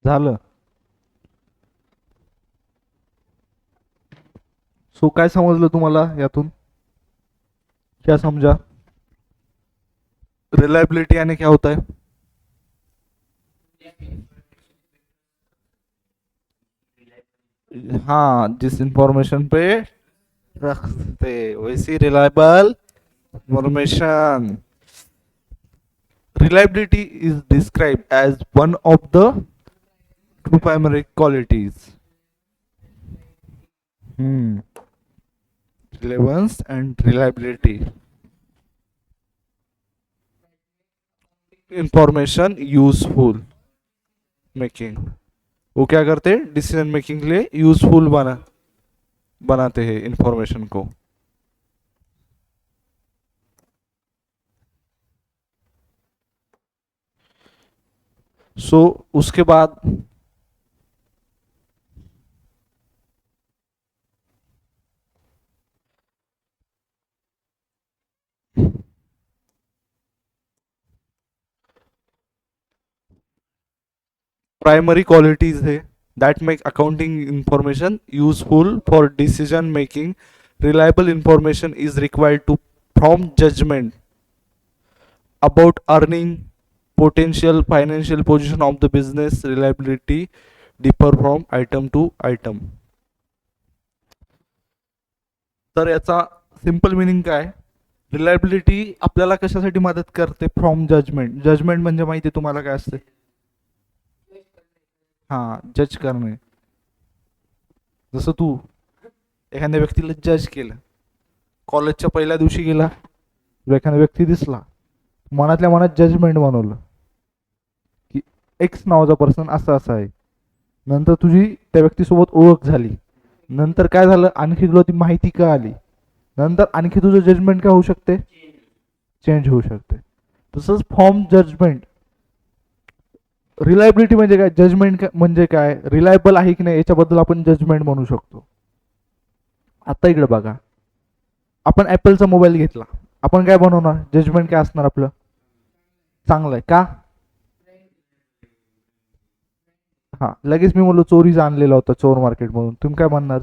झालं. सो काय समजलं तुम्हाला यातून, क्या समझा. रिलायबिलिटी यानी क्या होता है. हाँ, जिस इंफॉर्मेशन पे रखते वैसी reliable information. Reliability is described as one of the two primary qualities. Hmm. Relevance and reliability. Information useful making. वो क्या करते हैं, डिसीजन मेकिंग के लिए यूजफुल बनाते हैं इंफॉर्मेशन को. सो उसके बाद प्राइमरी क्वालिटीज है that make accounting information useful for decision making. Reliable information is required to form judgment about earning, potential financial position of the business. Reliability differ from item to item. तर याचा simple meaning काय? Reliability आपल्याला कशासाठी मदत करते? From judgement. Judgement म्हणजे माहिती आहे तुम्हाला काय असते? हां, जज करणे. जसं तू एखाद्या व्यक्तीला जज केलं, कॉलेजच्या पहिल्या दिवशी गेला, तुला एखादा व्यक्ती दिसला, मनातल्या मनात जजमेंट बनवलं की एक्स नावाचा पर्सन असा असा आहे. नंतर तुझी त्या व्यक्तीसोबत ओळख झाली, नंतर काय झालं, आणखी तुला ती माहिती कळाली, नंतर आणखी तुझं जजमेंट काय होऊ शकते? चेंज होऊ शकते. तसंच फॉर्म जजमेंट. रिलायबिलिटी म्हणजे काय? जजमेंट म्हणजे काय? रिलायबल आहे की नाही याच्याबद्दल आपण जजमेंट म्हणू शकतो. आता इकडे बघा, आपण ॲपलचा मोबाईल घेतला, आपण काय बनवणार? जजमेंट काय असणार आपलं? चांगलं आहे का? हा, लगेच मी म्हणलो चोरीचा आणलेला होता चोर मार्केटमधून, तुम्ही काय म्हणणार?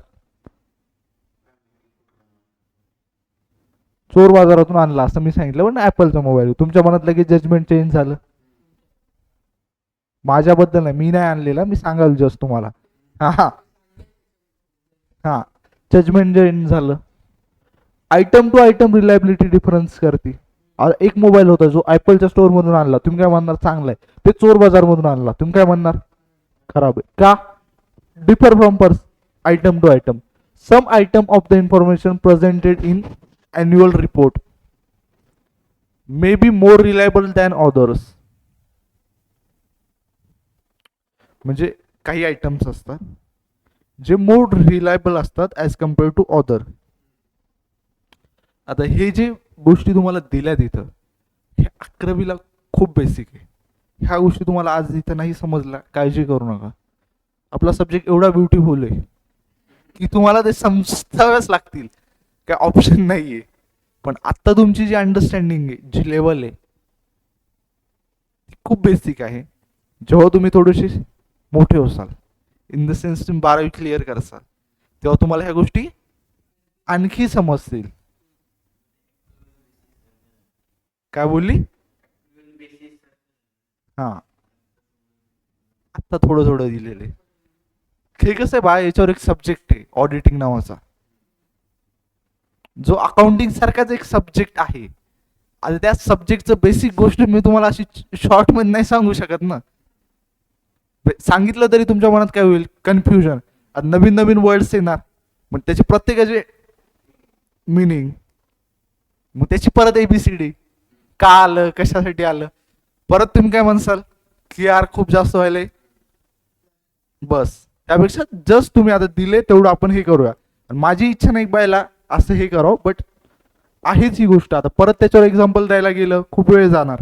चोर बाजारातून आणला असं मी सांगितलं, पण ॲपलचा मोबाईल. तुमच्या मनात लगेच जजमेंट चेंज झालं. माझ्याबद्दल नाही, मी नाही आणलेला, मी सांगाल जस्ट तुम्हाला. हा हा हा, जजमेंट चेंज झालं. Item to item reliability difference करते. एक मोबाईल होता जो ॲपलच्या स्टोअर मधून आणला, तुम्ही काय म्हणणार? चांगला आहे. ते चोर बाजार मधून आणला, तुम्ही काय म्हणणार? खराब आहे का? Differ from item to item. Some item of the information presented in annual report may be more reliable than others. म्हणजे काही आयटम्स असतात जे मोर रिलायबल असतात ॲज कम्पेअर टू अदर. आता हे जे गोष्टी तुम्हाला दिल्यात इथं, हे 11वीला खूप बेसिक आहे. ह्या गोष्टी तुम्हाला आज इथं नाही समजल्या, काळजी करू नका. आपला सब्जेक्ट एवढा ब्युटिफुल आहे की तुम्हाला ते समजाव्याच लागतील, काय ऑप्शन नाही आहे. पण आत्ता तुमची जी अंडरस्टँडिंग आहे, जी लेवल आहे, ती खूप बेसिक आहे. जेव्हा तुम्ही थोडेसे मोठे होसाल, इन द सेन्स तुम्ही 12वी क्लिअर करसाल, तेव्हा तुम्हाला ह्या गोष्टी आणखी समजतील. काय बोलली? हां, आत्ता थोडं थोडं दिलेलं आहे. हे कसं आहे बा, याच्यावर एक सब्जेक्ट आहे ऑडिटिंग नावाचा, जो अकाउंटिंग सारखाच एक सब्जेक्ट आहे. आता त्या सब्जेक्टचं बेसिक गोष्ट मी तुम्हाला अशी शॉर्ट मध्ये नाही सांगू शकत ना. सांगितलं तरी तुमच्या मनात काय होईल? कन्फ्युजन. नवीन नवीन वर्ड्स येणार, मग त्याचे प्रत्येकाचे मिनिंग, मग त्याची परत ABCD, का आलं, कशासाठी आलं, परत तुम्ही काय म्हणसाल की यार खूप जास्त व्हायलंय. बस, त्यापेक्षा जस्ट तुम्ही आता दिले तेवढं आपण हे करूया. माझी इच्छा नाही बायला असं हे करावं, बट आहेच ही गोष्ट. आता परत त्याच्यावर एक्झाम्पल द्यायला गेलं खूप वेळ जाणार,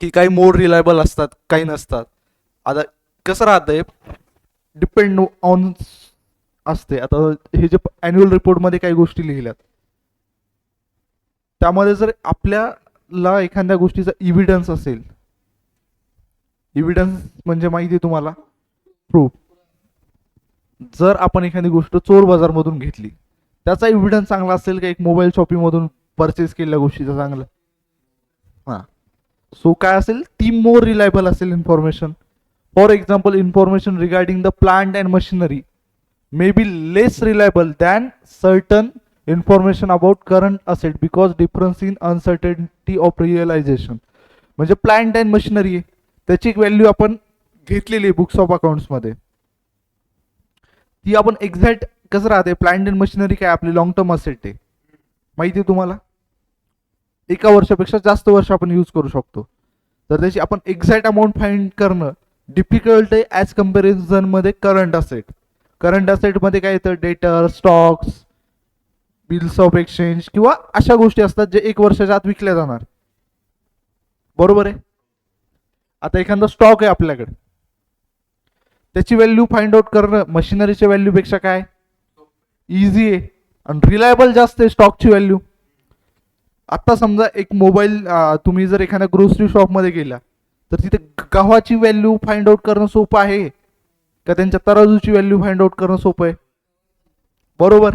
की काही मोर रिलायबल असतात, काही नसतात. आता कसं राहतंय, डिपेंड ऑन असते. आता हे जे अॅन्युअल रिपोर्टमध्ये काही गोष्टी लिहिल्यात, त्यामध्ये जर आपल्याला एखाद्या गोष्टीचा इव्हिडन्स असेल, इव्हिडन्स म्हणजे माहिती आहे तुम्हाला? प्रूफ. जर आपण एखादी गोष्ट चोर बाजारमधून घेतली, त्याचा एव्हिडन्स चांगला असेल का एक मोबाईल शॉपिंगमधून परचेस केलेल्या गोष्टीचा चांगला? हां, सो काय असेल, ती मोर रिलायबल असेल information. For example, information regarding the plant and machinery may be less reliable than certain information about current asset because difference in uncertainty of realization. म्हणजे प्लांट अँड मशिनरी त्याची एक value आपण घेतलेली आहे books of accounts मध्ये. ती आपण exact कसं राहते, प्लांट अँड मशिनरी काय आपली लॉंग टर्म असेट आहे, माहिती आहे तुम्हाला? एका वर्षापेक्षा जास्त वर्ष आपण यूज करू शकतो. तर त्याची आपण एक्झॅक्ट अमाऊंट फाइंड करणं डिफिकल्ट आहे ॲज कम्पॅरिझन मध्ये करंट असेट. करंट असेटमध्ये काय येतं? डेटर, स्टॉक्स, बिल्स ऑफ एक्सचेंज किंवा अशा गोष्टी असतात जे एक वर्षाच्या आत विकल्या जाणार. बरोबर आहे? आता एखादा स्टॉक आहे आपल्याकडे, त्याची व्हॅल्यू फाइंड आउट करणं मशिनरीच्या व्हॅल्यूपेक्षा काय इझी आहे, आणि रिलायबल जास्त आहे स्टॉकची व्हॅल्यू. आता समजा एक मोबाईल, तुम्ही जर एखाद्या ग्रोसरी शॉपमध्ये गेला तर तिथे गव्हाची व्हॅल्यू फाइंड आउट करणं सोपं आहे का त्यांच्या तराजूची व्हॅल्यू फाइंड आउट करणं सोपं आहे? बरोबर.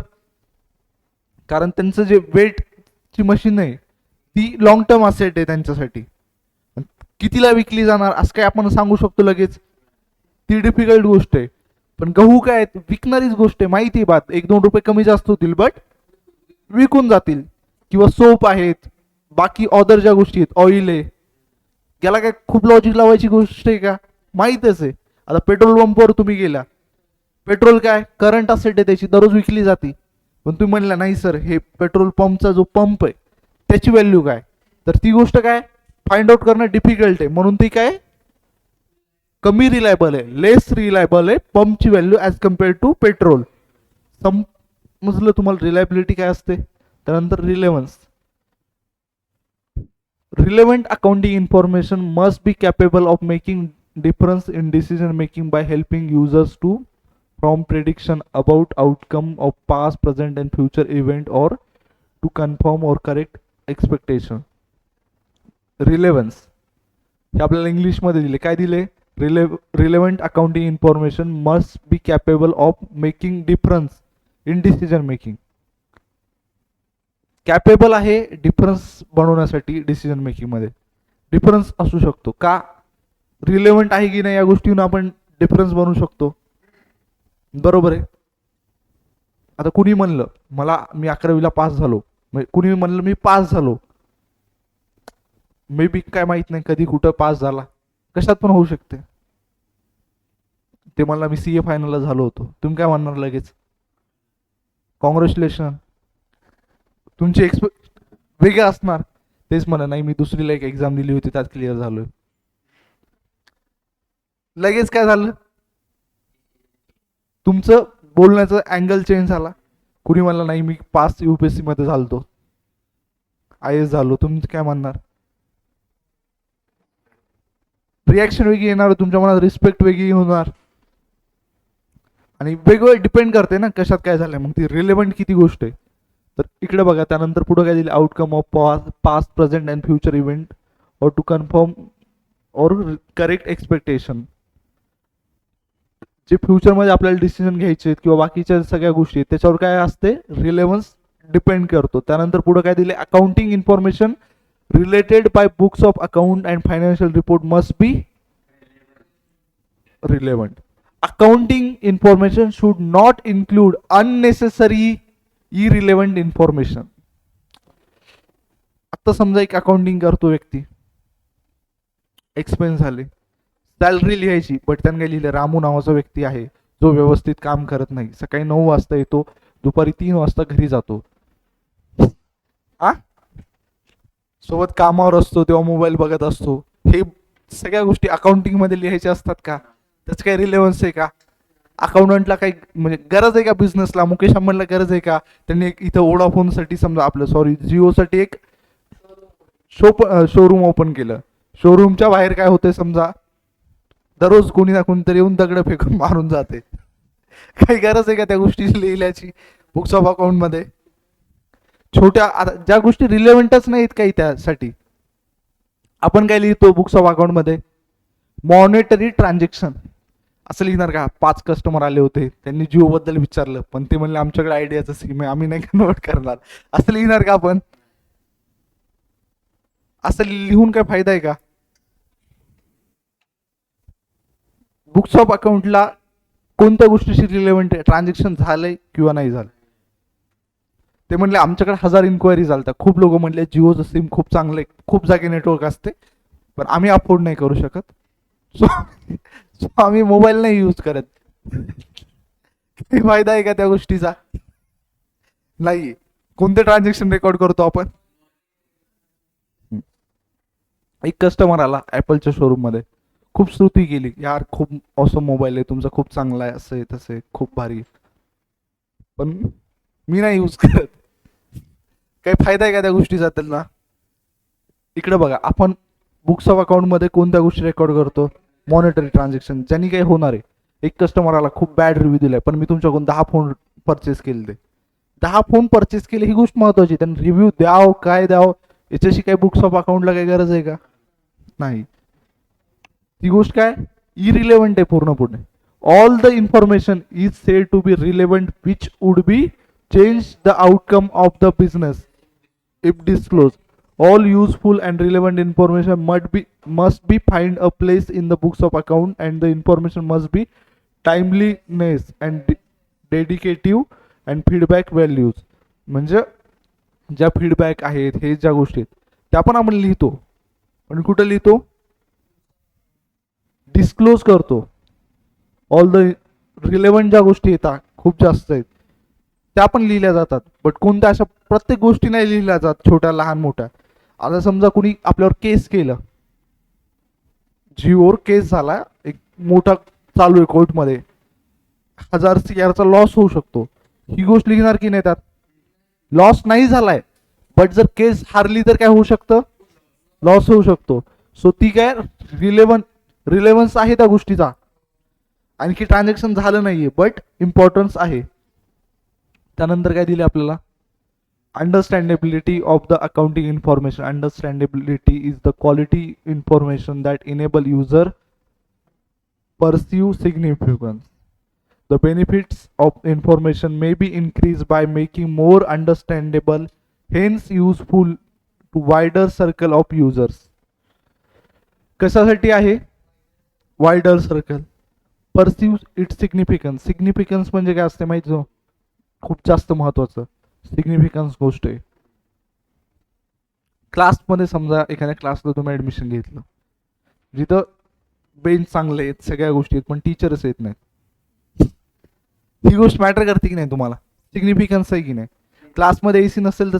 कारण त्यांचं जे वेटची मशीन आहे ती लॉंग टर्म असेट आहे त्यांच्यासाठी. कितीला विकली जाणार असं काय आपण सांगू शकतो लगेच? ती डिफिकल्ट गोष्ट आहे. पण गहू काय विकणारीच गोष्ट आहे, माहिती आहे बात. 1-2 रुपये कमी जास्त होतील बट विकून जातील. किंवा सोप आहेत, बाकी ऑदर ज्या गोष्टी आहेत, ऑइल आहे, याला काय खूप लॉजिक लावायची गोष्ट आहे का? माहीतच आहे. आता पेट्रोल पंपवर तुम्ही गेला, पेट्रोल काय करंट असेट आहे, त्याची दररोज विकली जाते. पण तुम्ही म्हणला नाही सर हे पेट्रोल पंपचा जो पंप आहे त्याची व्हॅल्यू काय, तर ती गोष्ट काय फाइंड आउट करणं डिफिकल्ट आहे. म्हणून ती काय कमी रिलायबल आहे, लेस रिलायबल आहे पंपची value as compared to petrol. समजलं तुम्हाला रिलायबिलिटी काय असते? त्यानंतर relevance. Relevant accounting information must be capable of making difference in decision making by helping users to from prediction about outcome of past, present and future event or to confirm or correct expectation. Relevance हे आपल्याला English मध्ये दिले. काय दिले? Relevant accounting information must be capable of making difference in decision making. Capable आहे difference बनवण्यासाठी decision making मध्ये. Difference असू शकतो का, रिलेव्हंट आहे की नाही या गोष्टीवर आपण डिफरन्स बनवू शकतो. बरोबर आहे. आता कुणी म्हणलं मला मी 11वीला पास झालो, कुणी म्हणलं मी पास झालो, मे बी काय माहित नाही कधी कुठं पास झाला, कशात पण होऊ शकते. ते म्हणला मी CA फायनलला झालो होतो, तुम्ही काय म्हणणार लगेच? कॉंग्रॅच्युलेशन. तुमचे वेगळे असणार. तेच म्हणा नाही मी दुसरीला एक एक्झाम दिली होती त्यात क्लिअर झालोय. लगेच काय झालं? तुमचं बोलण्याचा अँगल चेंज झाला. कुणी म्हणलं नाही मी पास UPSC मध्ये झालतो, IAS झालो, तुम्ही काय म्हणणार? रिॲक्शन वेगळी येणार, तुमच्या मनात रिस्पेक्ट वेगळी होणार आणि वेगवेगळं डिपेंड करते ना कशात काय झालंय. मग ती रिलेव्हंट किती गोष्ट आहे. तर इकडे बघा त्यानंतर पुढे काय दिले? Outcome of past, present and future event और टू कन्फर्म और करेक्ट एक्सपेक्टेशन. जे फ्युचरमध्ये आपल्याला डिसिजन घ्यायचे किंवा बाकीच्या सगळ्या गोष्टी त्याच्यावर काय असते? रिलेव्हन्स डिपेंड करतो. त्यानंतर पुढे काय दिले? Accounting information related by books of account and financial report must be relevant. Accounting information should not include unnecessary irrelevant information. आता समजा एक अकाउंटिंग करतो व्यक्ती, एक्सपेन्स झाले, सॅलरी लिहायची, बट त्याने काय लिहिले? रामू नावाचा व्यक्ती आहे जो व्यवस्थित काम करत नाही, सकाळी 9 वाजता येतो, दुपारी 3 वाजता घरी जातो, आ सोबत कामावर असतो तेव्हा मोबाईल बघत असतो. हे सगळ्या गोष्टी अकाउंटिंग मध्ये लिहायच्या असतात का? त्याचं काही रिलेव्हन्स आहे का? अकाउंटंटला काही म्हणजे गरज आहे का? बिझनेसला मुकेश अंबानीला गरज आहे का? त्यांनी एक इथं वोडाफोनसाठी समजा आपलं जिओसाठी एक शोरूम ओपन केलं. शोरूमच्या बाहेर काय होतंय समजा दररोज कोणी ना कोणीतरी येऊन दगड फेकून मारून जाते. काही गरज आहे का त्या गोष्टी लिहिल्याची बुक्स ऑफ अकाउंट मध्ये? छोट्या ज्या गोष्टी रिलेव्हंटच नाहीत काही त्यासाठी आपण काय लिहितो बुक्स ऑफ अकाउंट मध्ये? मॉनिटरी ट्रान्झॅक्शन असं लिहिणार का? 5 कस्टमर आले होते, त्यांनी जिओ बद्दल विचारलं पण ते म्हणले आमच्याकडे आयडियाचं सिम आहे, आम्ही नाही कन्वर्ट करणार, असं लिहिणार का आपण? असं लिहून काय फायदा आहे का? बुक्स ऑफ अकाउंटला कोणत्या गोष्टीशी रिलेव्हंट आहे? ट्रान्झॅक्शन झालंय किंवा नाही झालं. ते म्हणले आमच्याकडे 1000 इन्क्वायरी झालता, खूप लोक म्हणले जिओचं सिम खूप चांगलं आहे, खूप जागी नेटवर्क असते, पण आम्ही अफोर्ड नाही करू शकत, सो आम्ही मोबाईल नाही यूज करत. काही फायदा आहे का त्या गोष्टीचा? नाही. कोणते ट्रान्झॅक्शन रेकॉर्ड करतो आपण? एक कस्टमर आला ऍपलच्या शोरूम मध्ये, खूप स्तुती केली, यार खूप ऑसम मोबाईल आहे तुमचा, खूप चांगला आहे, असं आहे तसं आहे, खूप भारी, पण मी नाही यूज करत. काही फायदा आहे का त्या गोष्टीचा त्यांना? इकडे बघा आपण बुक्स ऑफ अकाउंट मध्ये कोणत्या गोष्टी रेकॉर्ड करतो? मॉनिटरी ट्रान्झॅक्शन, ज्यांनी काही होणार आहे. एक कस्टमर आला, खूप बॅड रिव्ह्यू दिलाय, पण मी तुमच्याकडून 10 फोन परचेस केले, 10 फोन परचेस केले, ही गोष्ट महत्वाची. त्यांनी रिव्ह्यू द्याव काय द्याव याच्याशी काही बुक्स ऑफ अकाउंटला काही गरज आहे का? नाही. ती गोष्ट काय इरिलेव्हंट आहे पूर्णपणे. All the information is said to be relevant which would be change the outcome of the business if disclosed. All useful and relevant information must be find a place in the books of account, and the information must be timeliness and dedicative and feedback values. म्हणजे ज्या feedback आहेत हे ज्या गोष्टी आहेत त्या पण आपण लिहितो, पण कुठं लिहितो डिस्क्लोज करतो. ऑल द रिलेव्हंट ज्या गोष्टी येतात खूप जास्त आहेत त्या पण लिहिल्या जातात, बट कोणत्या अशा प्रत्येक गोष्टी नाही लिहिल्या जात, छोट्या लहान मोठ्या. आता समजा कुणी आपल्यावर केस केलं, जिओवर केस झाला, एक मोठा चालू आहे कोर्टमध्ये, 1000 CR लॉस होऊ शकतो, ही गोष्ट लिहिणार की नाही त्यात. लॉस नाही झालाय, बट जर केस हारली तर काय होऊ शकतं, लॉस होऊ शकतो. सो ती काय रिलेव्हन्स आहे त्या गोष्टीचा, आणखी ट्रान्झॅक्शन झालं नाहीये बट इम्पॉर्टन्स आहे. त्यानंतर काय दिले आपल्याला, understandability of the accounting information. Understandability is the quality information that enable user perceive significance. The benefits of information may be increased by making more understandable, hence useful to wider circle of users. कशासाठी आहे wider circle, perceive it's significance. Significance म्हणजे काय असते माहिती हो, खूप जास्त महत्वाचं सिग्निफिकन्स गोष्ट आहे. क्लासमध्ये समजा एखाद्या क्लासला तुम्ही ऍडमिशन घेतलं, जिथं बेंच चांगले आहेत, सगळ्या गोष्टी आहेत, पण टीचरच येत नाहीत, ही गोष्ट मॅटर करते की नाही तुम्हाला, सिग्निफिकन्स आहे की नाही. क्लासमध्ये AC नसेल तर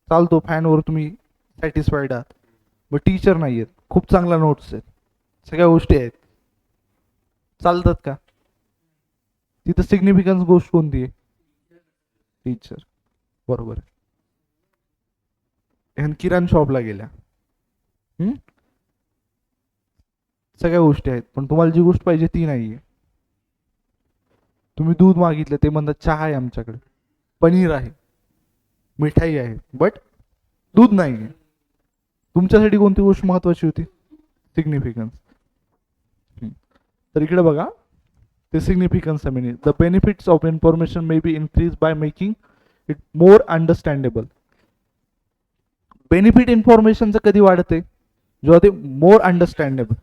चालतो फॅनवर तुम्ही सॅटिस्फाईड आहात, बट टीचर नाही आहेत, खूप चांगल्या नोट्स आहेत, सगळ्या गोष्टी आहेत, चालतात का. तिथं सिग्निफिकन्स गोष्ट कोणती आहे, टीचर. बरोबर आहे. किराणा शॉपला गेल्या, सगळ्या गोष्टी आहेत, पण तुम्हाला जी गोष्ट पाहिजे ती नाहीये. तुम्ही दूध मागितलं, ते म्हणतात चहा आहे आमच्याकडे, पनीर आहे, मिठाई आहे, बट दूध नाहीये. तुमच्यासाठी कोणती गोष्ट महत्वाची होती, सिग्निफिकन्स. तर इकडे बघा, ते सिग्निफिकन्स आहे. The benefits of information may be increase by making it more understandable. Benefit इन्फॉर्मेशनचं कधी वाढते, जेव्हा ते मोर अंडरस्टँडेबल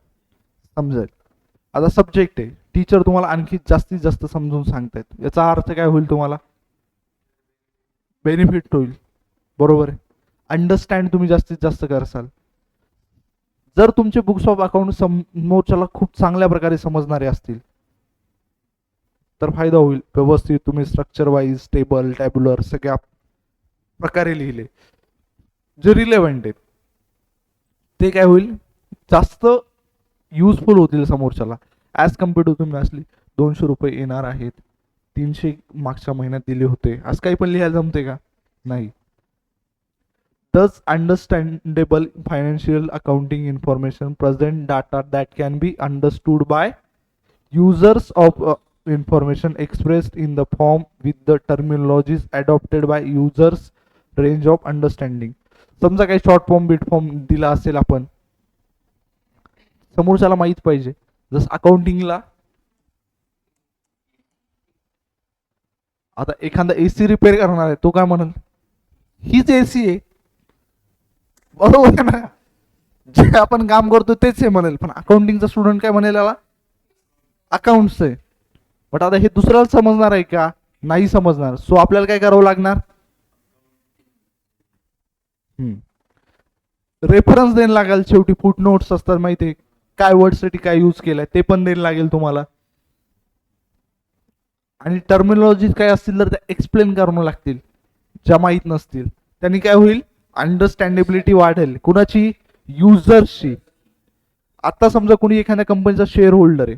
समजेल. आता सब्जेक्ट आहे, टीचर तुम्हाला आणखी जास्तीत जास्त समजून सांगतायत, याचा अर्थ काय होईल, तुम्हाला बेनिफिट होईल. बरोबर आहे. अंडरस्टँड तुम्ही जास्तीत जास्त करसाल. जर तुमचे बुक्स ऑफ अकाउंट समोरच्याला खूप चांगल्या प्रकारे समजणारे असतील तर फायदा होईल. व्यवस्थित तुम्ही स्ट्रक्चर वाईज टेबल टॅब्युलर सगळ्या प्रकारे लिहिले जे रिलेव्हंट आहेत, ते काय होईल, जास्त युजफुल होतील समोरच्याला. ॲज कम्पेअर टू तुम्ही असली 200 रुपये येणार आहेत, 300 मागच्या महिन्यात दिले होते, असं काही पण लिहायला जमते का, नाही. Thus, understandable financial accounting information present data that can be understood by users of information expressed in the form with the terminologies adopted by users range of understanding. समजा काही शॉर्ट फॉर्म बिट फॉर्म दिला असेल, आपण समोरच्याला माहित पाहिजे. जसं अकाउंटिंगला आता एखादा AC रिपेअर करणार आहे, तो काय म्हणेल, हीच AC आहे, बरोबर आहे ना, जे आपण काम करतो तेच आहे म्हणेल. पण अकाउंटिंगचा स्टुडंट काय म्हणेल, याला अकाउंट्स आहे. बट आता हे दुसऱ्याला समजणार आहे का, नाही समजणार. सो आपल्याला काय करावं लागणार, रेफरन्स द्यायला लागेल. शेवटी फुट नोट्स असतात माहिती आहे, काय वर्डसाठी काय यूज केलाय ते पण द्यायला लागेल तुम्हाला. आणि टर्मिनॉलॉजी काय असतील तर त्या एक्सप्लेन करणं लागतील, ज्या माहीत नसतील. त्यांनी काय होईल, अंडरस्टँडेबिलिटी वाढेल. कुणाची, युजर्सची. आता समजा कोणी एखाद्या कंपनीचा शेअर होल्डर आहे,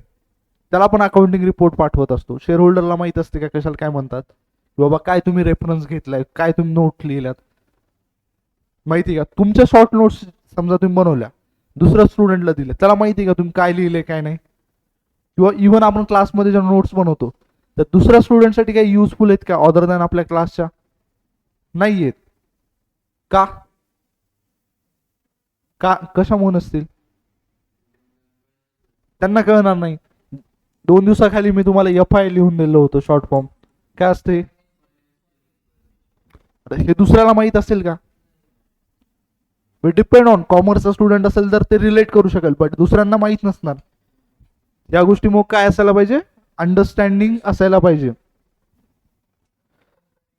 त्याला पण अकाउंटिंग रिपोर्ट पाठवत असतो. शेअर होल्डरला माहित असते का कशाला काय म्हणतात, बाबा काय तुम्ही रेफरन्स घेतलाय, काय तुम्ही नोट लिहिल्यात, माहिती का. तुमच्या शॉर्ट नोट्स समजा तुम्ही बनवल्या, दुसऱ्या स्टुडंटला दिल्या, त्याला माहिती का तुम्ही काय लिहिलंय काय नाही. किंवा इव्हन आपण क्लासमध्ये ज्या नोट्स बनवतो तर दुसऱ्या स्टुडंटसाठी काही युजफुल आहेत का, अदर दॅन आपल्या क्लासच्या, नाही आहेत का, कशामुळे नसतील, त्यांना कळणार नाही. 2 दिवसाखाली मी तुम्हाला FI लिहून दिलं होतं शॉर्ट फॉर्म. काय असते? आता हे दुसऱ्याला माहित असेल का? डिपेंड ऑन कॉमर्सचा स्टुडंट असेल तर ते रिलेट करू शकेल, बट दुसऱ्यांना माहित नसणार. या गोष्टी मग काय असायला पाहिजे? अंडरस्टँडिंग असायला पाहिजे.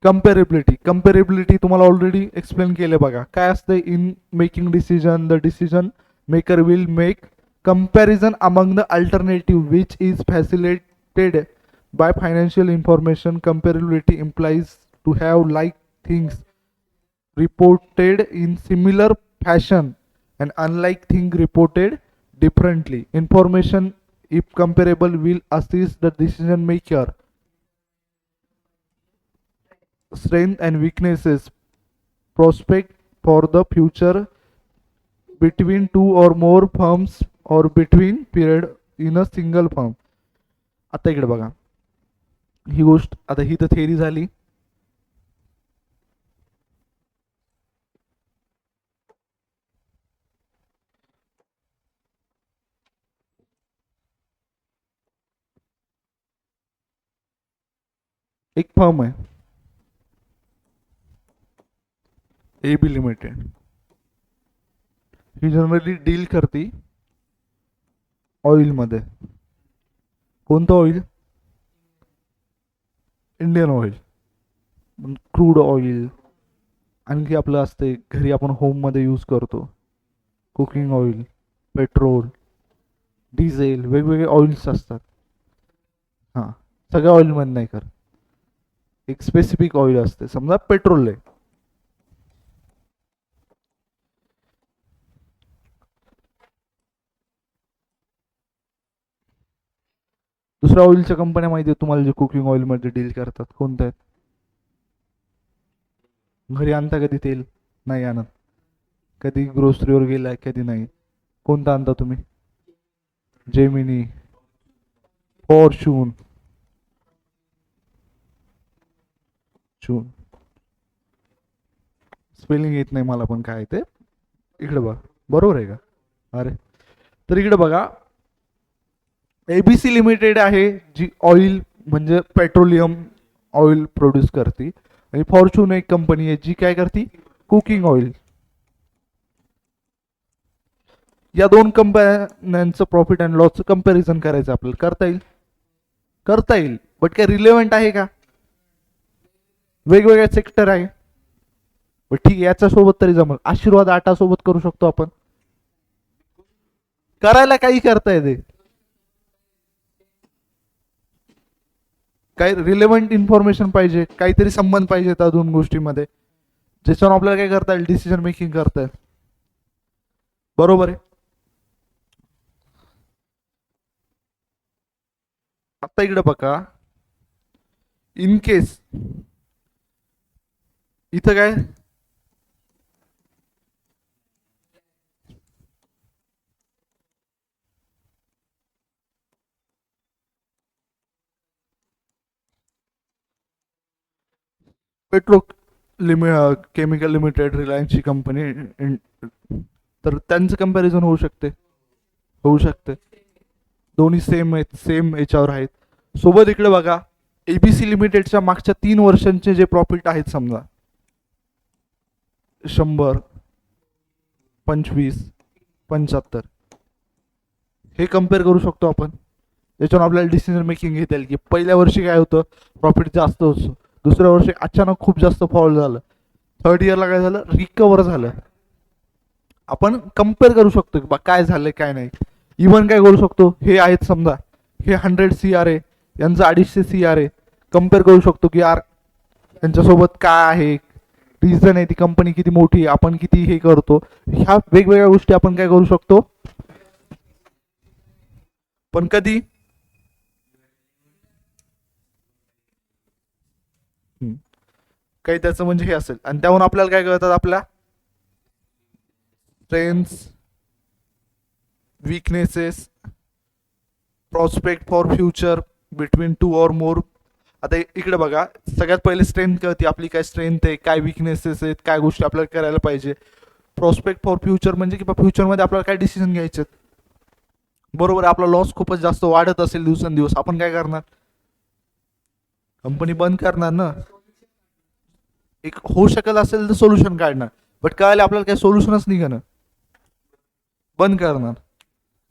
कंपेरेबिलिटी तुम्हाला ऑलरेडी एक्सप्लेन केले बघा. काय असते? In making decision the decision maker will make comparison among the alternative which is facilitated by financial information. Comparability implies to have like things reported in similar fashion and unlike thing reported differently. Information, if comparable, will assist the decision maker. Strength and weaknesses, prospect for the future between two or more firms or between period in a single firm. आता इकडे बघा, ही गोष्ट आता ही तर theory झाली. एक firm आहे AB limited. ही generally deal करते ऑइल मध्ये. कोणतं oil? Indian oil, crude oil. आणखी आपलं असते घरी आपण होम मध्ये यूज करतो, कुकिंग ऑइल, पेट्रोल, डिझेल, वेगवेगळे ऑइल्स असतात. हां, सगळ्या ऑइल मध्ये नाही कर, एक स्पेसिफिक ऑइल असते. समजा पेट्रोल आहे, दुसऱ्या ऑइलच्या कंपन्या माहिती आहे तुम्हाला जे कुकिंग ऑइल मध्ये डील करतात, कोणत्या आहेत? घरी आणता कधी तेल? नाही आणत. कधी ग्रोसरीवर गेलाय? कधी नाही. कोणता आणता तुम्ही? जेमिनी, फॉर्च्यून, स्पेलिंग येत नाही मला पण काय ते. इकडे बघा, बरोबर आहे का? अरे, तर इकडे बघा, ABC लिमिटेड आहे जी ऑइल म्हणजे पेट्रोलियम ऑइल प्रोड्यूस करते, आणि फॉर्च्यून एक कंपनी आहे जी काय करते? Cooking oil. या दोन कंपन्यांचं प्रॉफिट अँड लॉसचं कंपॅरिझन करायचं आपल्याला. करता येईल? करता येईल, बट काय रिलेव्हंट आहे का? वेगवेगळे सेक्टर आहे. बट ठीक आहे, याच्या सोबत तरी जमल. आशीर्वाद आटा सोबत करू शकतो आपण. करायला काही करता येते. काही रिलेव्हंट इन्फॉर्मेशन पाहिजे, काहीतरी संबंध पाहिजे त्या दोन गोष्टीमध्ये, ज्याच्यावर आपल्याला काय करता येईल? डिसिजन मेकिंग करता येईल. बरोबर आहे. आता इकडे बघा, इन केस इथं काय? पेट्रो केमिकल लिमिटेड, रिलायन्सची कंपनी, तर त्यांचं कंपॅरिझन होऊ शकते. होऊ शकते. दोन्ही सेम आहेत, सेम याच्यावर आहेत. सोबत इकडे बघा, ABC लिमिटेडच्या मागच्या 3 वर्षांचे जे प्रॉफिट आहेत, समजा 100, 25, 75, हे कम्पेअर करू शकतो आपण. त्याच्यावर आपल्याला डिसिजन मेकिंग घेता येईल की पहिल्या वर्षी काय होतं? प्रॉफिट जास्त होतं, दुसऱ्या वर्षी अचानक खूप जास्त फॉल झालं, थर्ड इयरला काय झालं? रिकवर झालं. आपण कम्पेअर करू शकतो की बा काय झालंय काय नाही. इव्हन काय करू शकतो, हे आहेत समजा, हे 100 CR आहे, यांचं 250 CR आहे. कम्पेअर करू शकतो की यार यांच्यासोबत काय आहे, रिझन आहे, ती कंपनी किती मोठी आहे, आपण किती हे करतो. ह्या वेगवेगळ्या गोष्टी आपण काय करू शकतो. पण कधी? काही त्याचं म्हणजे हे असेल, आणि त्याहून आपल्याला काय कळतात? आपल्या strengths, weaknesses, prospect for future between two or more. आता इकडे बघा, सगळ्यात पहिले स्ट्रेंथ कळते आपली, काय स्ट्रेंथ आहे, काय विकनेसेस आहेत, काय गोष्टी आपल्याला करायला पाहिजे. प्रॉस्पेक्ट फॉर फ्युचर म्हणजे की फ्युचरमध्ये आपल्याला काय डिसिजन घ्यायचे, बरोबर आहे, आपला लॉस खूपच जास्त वाढत असेल दिवसेंदिवस, आपण काय करणार? कंपनी बंद करणार ना. एक होऊ शकत असेल तर सोल्युशन काढणार, बट कळाले आपल्याला काही सोल्युशनच निघणं, बंद करणार.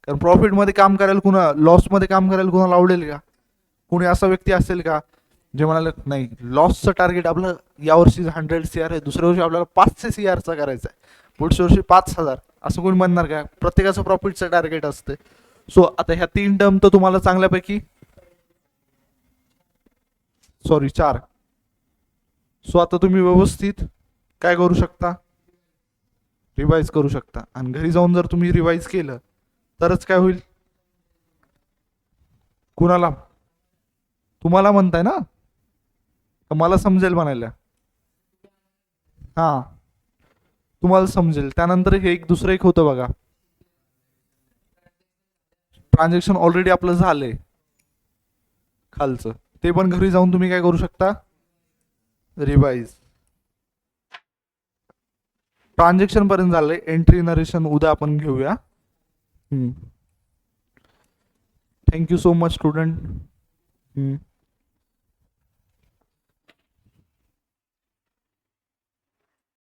कारण प्रॉफिटमध्ये काम करायला कुणा, लॉसमध्ये काम करायला कुणाला आवडेल का? कोणी असा व्यक्ती असेल का जे म्हणाले नाही लॉसचं टार्गेट आपलं यावर्षी 100 CR आहे, दुसऱ्या वर्षी आपल्याला 500 CRचा करायचा आहे, पुढच्या वर्षी 5,000, असं कोणी म्हणणार का? प्रत्येकाचं प्रॉफिटचं टार्गेट असते. सो आता ह्या 3 टर्म तर तुम्हाला चांगल्यापैकी, सॉरी 4. सो आता तुम्ही व्यवस्थित काय करू शकता? रिवाइज करू शकता, आणि घरी जाऊन जर तुम्ही रिवाइज केलं तरच काय होईल? कुणाला? तुम्हाला म्हणताय ना, तर मला समजेल म्हणायला. हां, तुम्हाला समजेल. त्यानंतर हे एक दुसरं एक होतं बघा, ट्रान्झॅक्शन ऑलरेडी आपलं झालंय खालचं, ते पण घरी जाऊन तुम्ही काय करू शकता? रिवाइज. ट्रान्झॅक्शन पर्यंत झालंय, एंट्री नरेशन उद्या आपण घेऊया. Thank you so much student.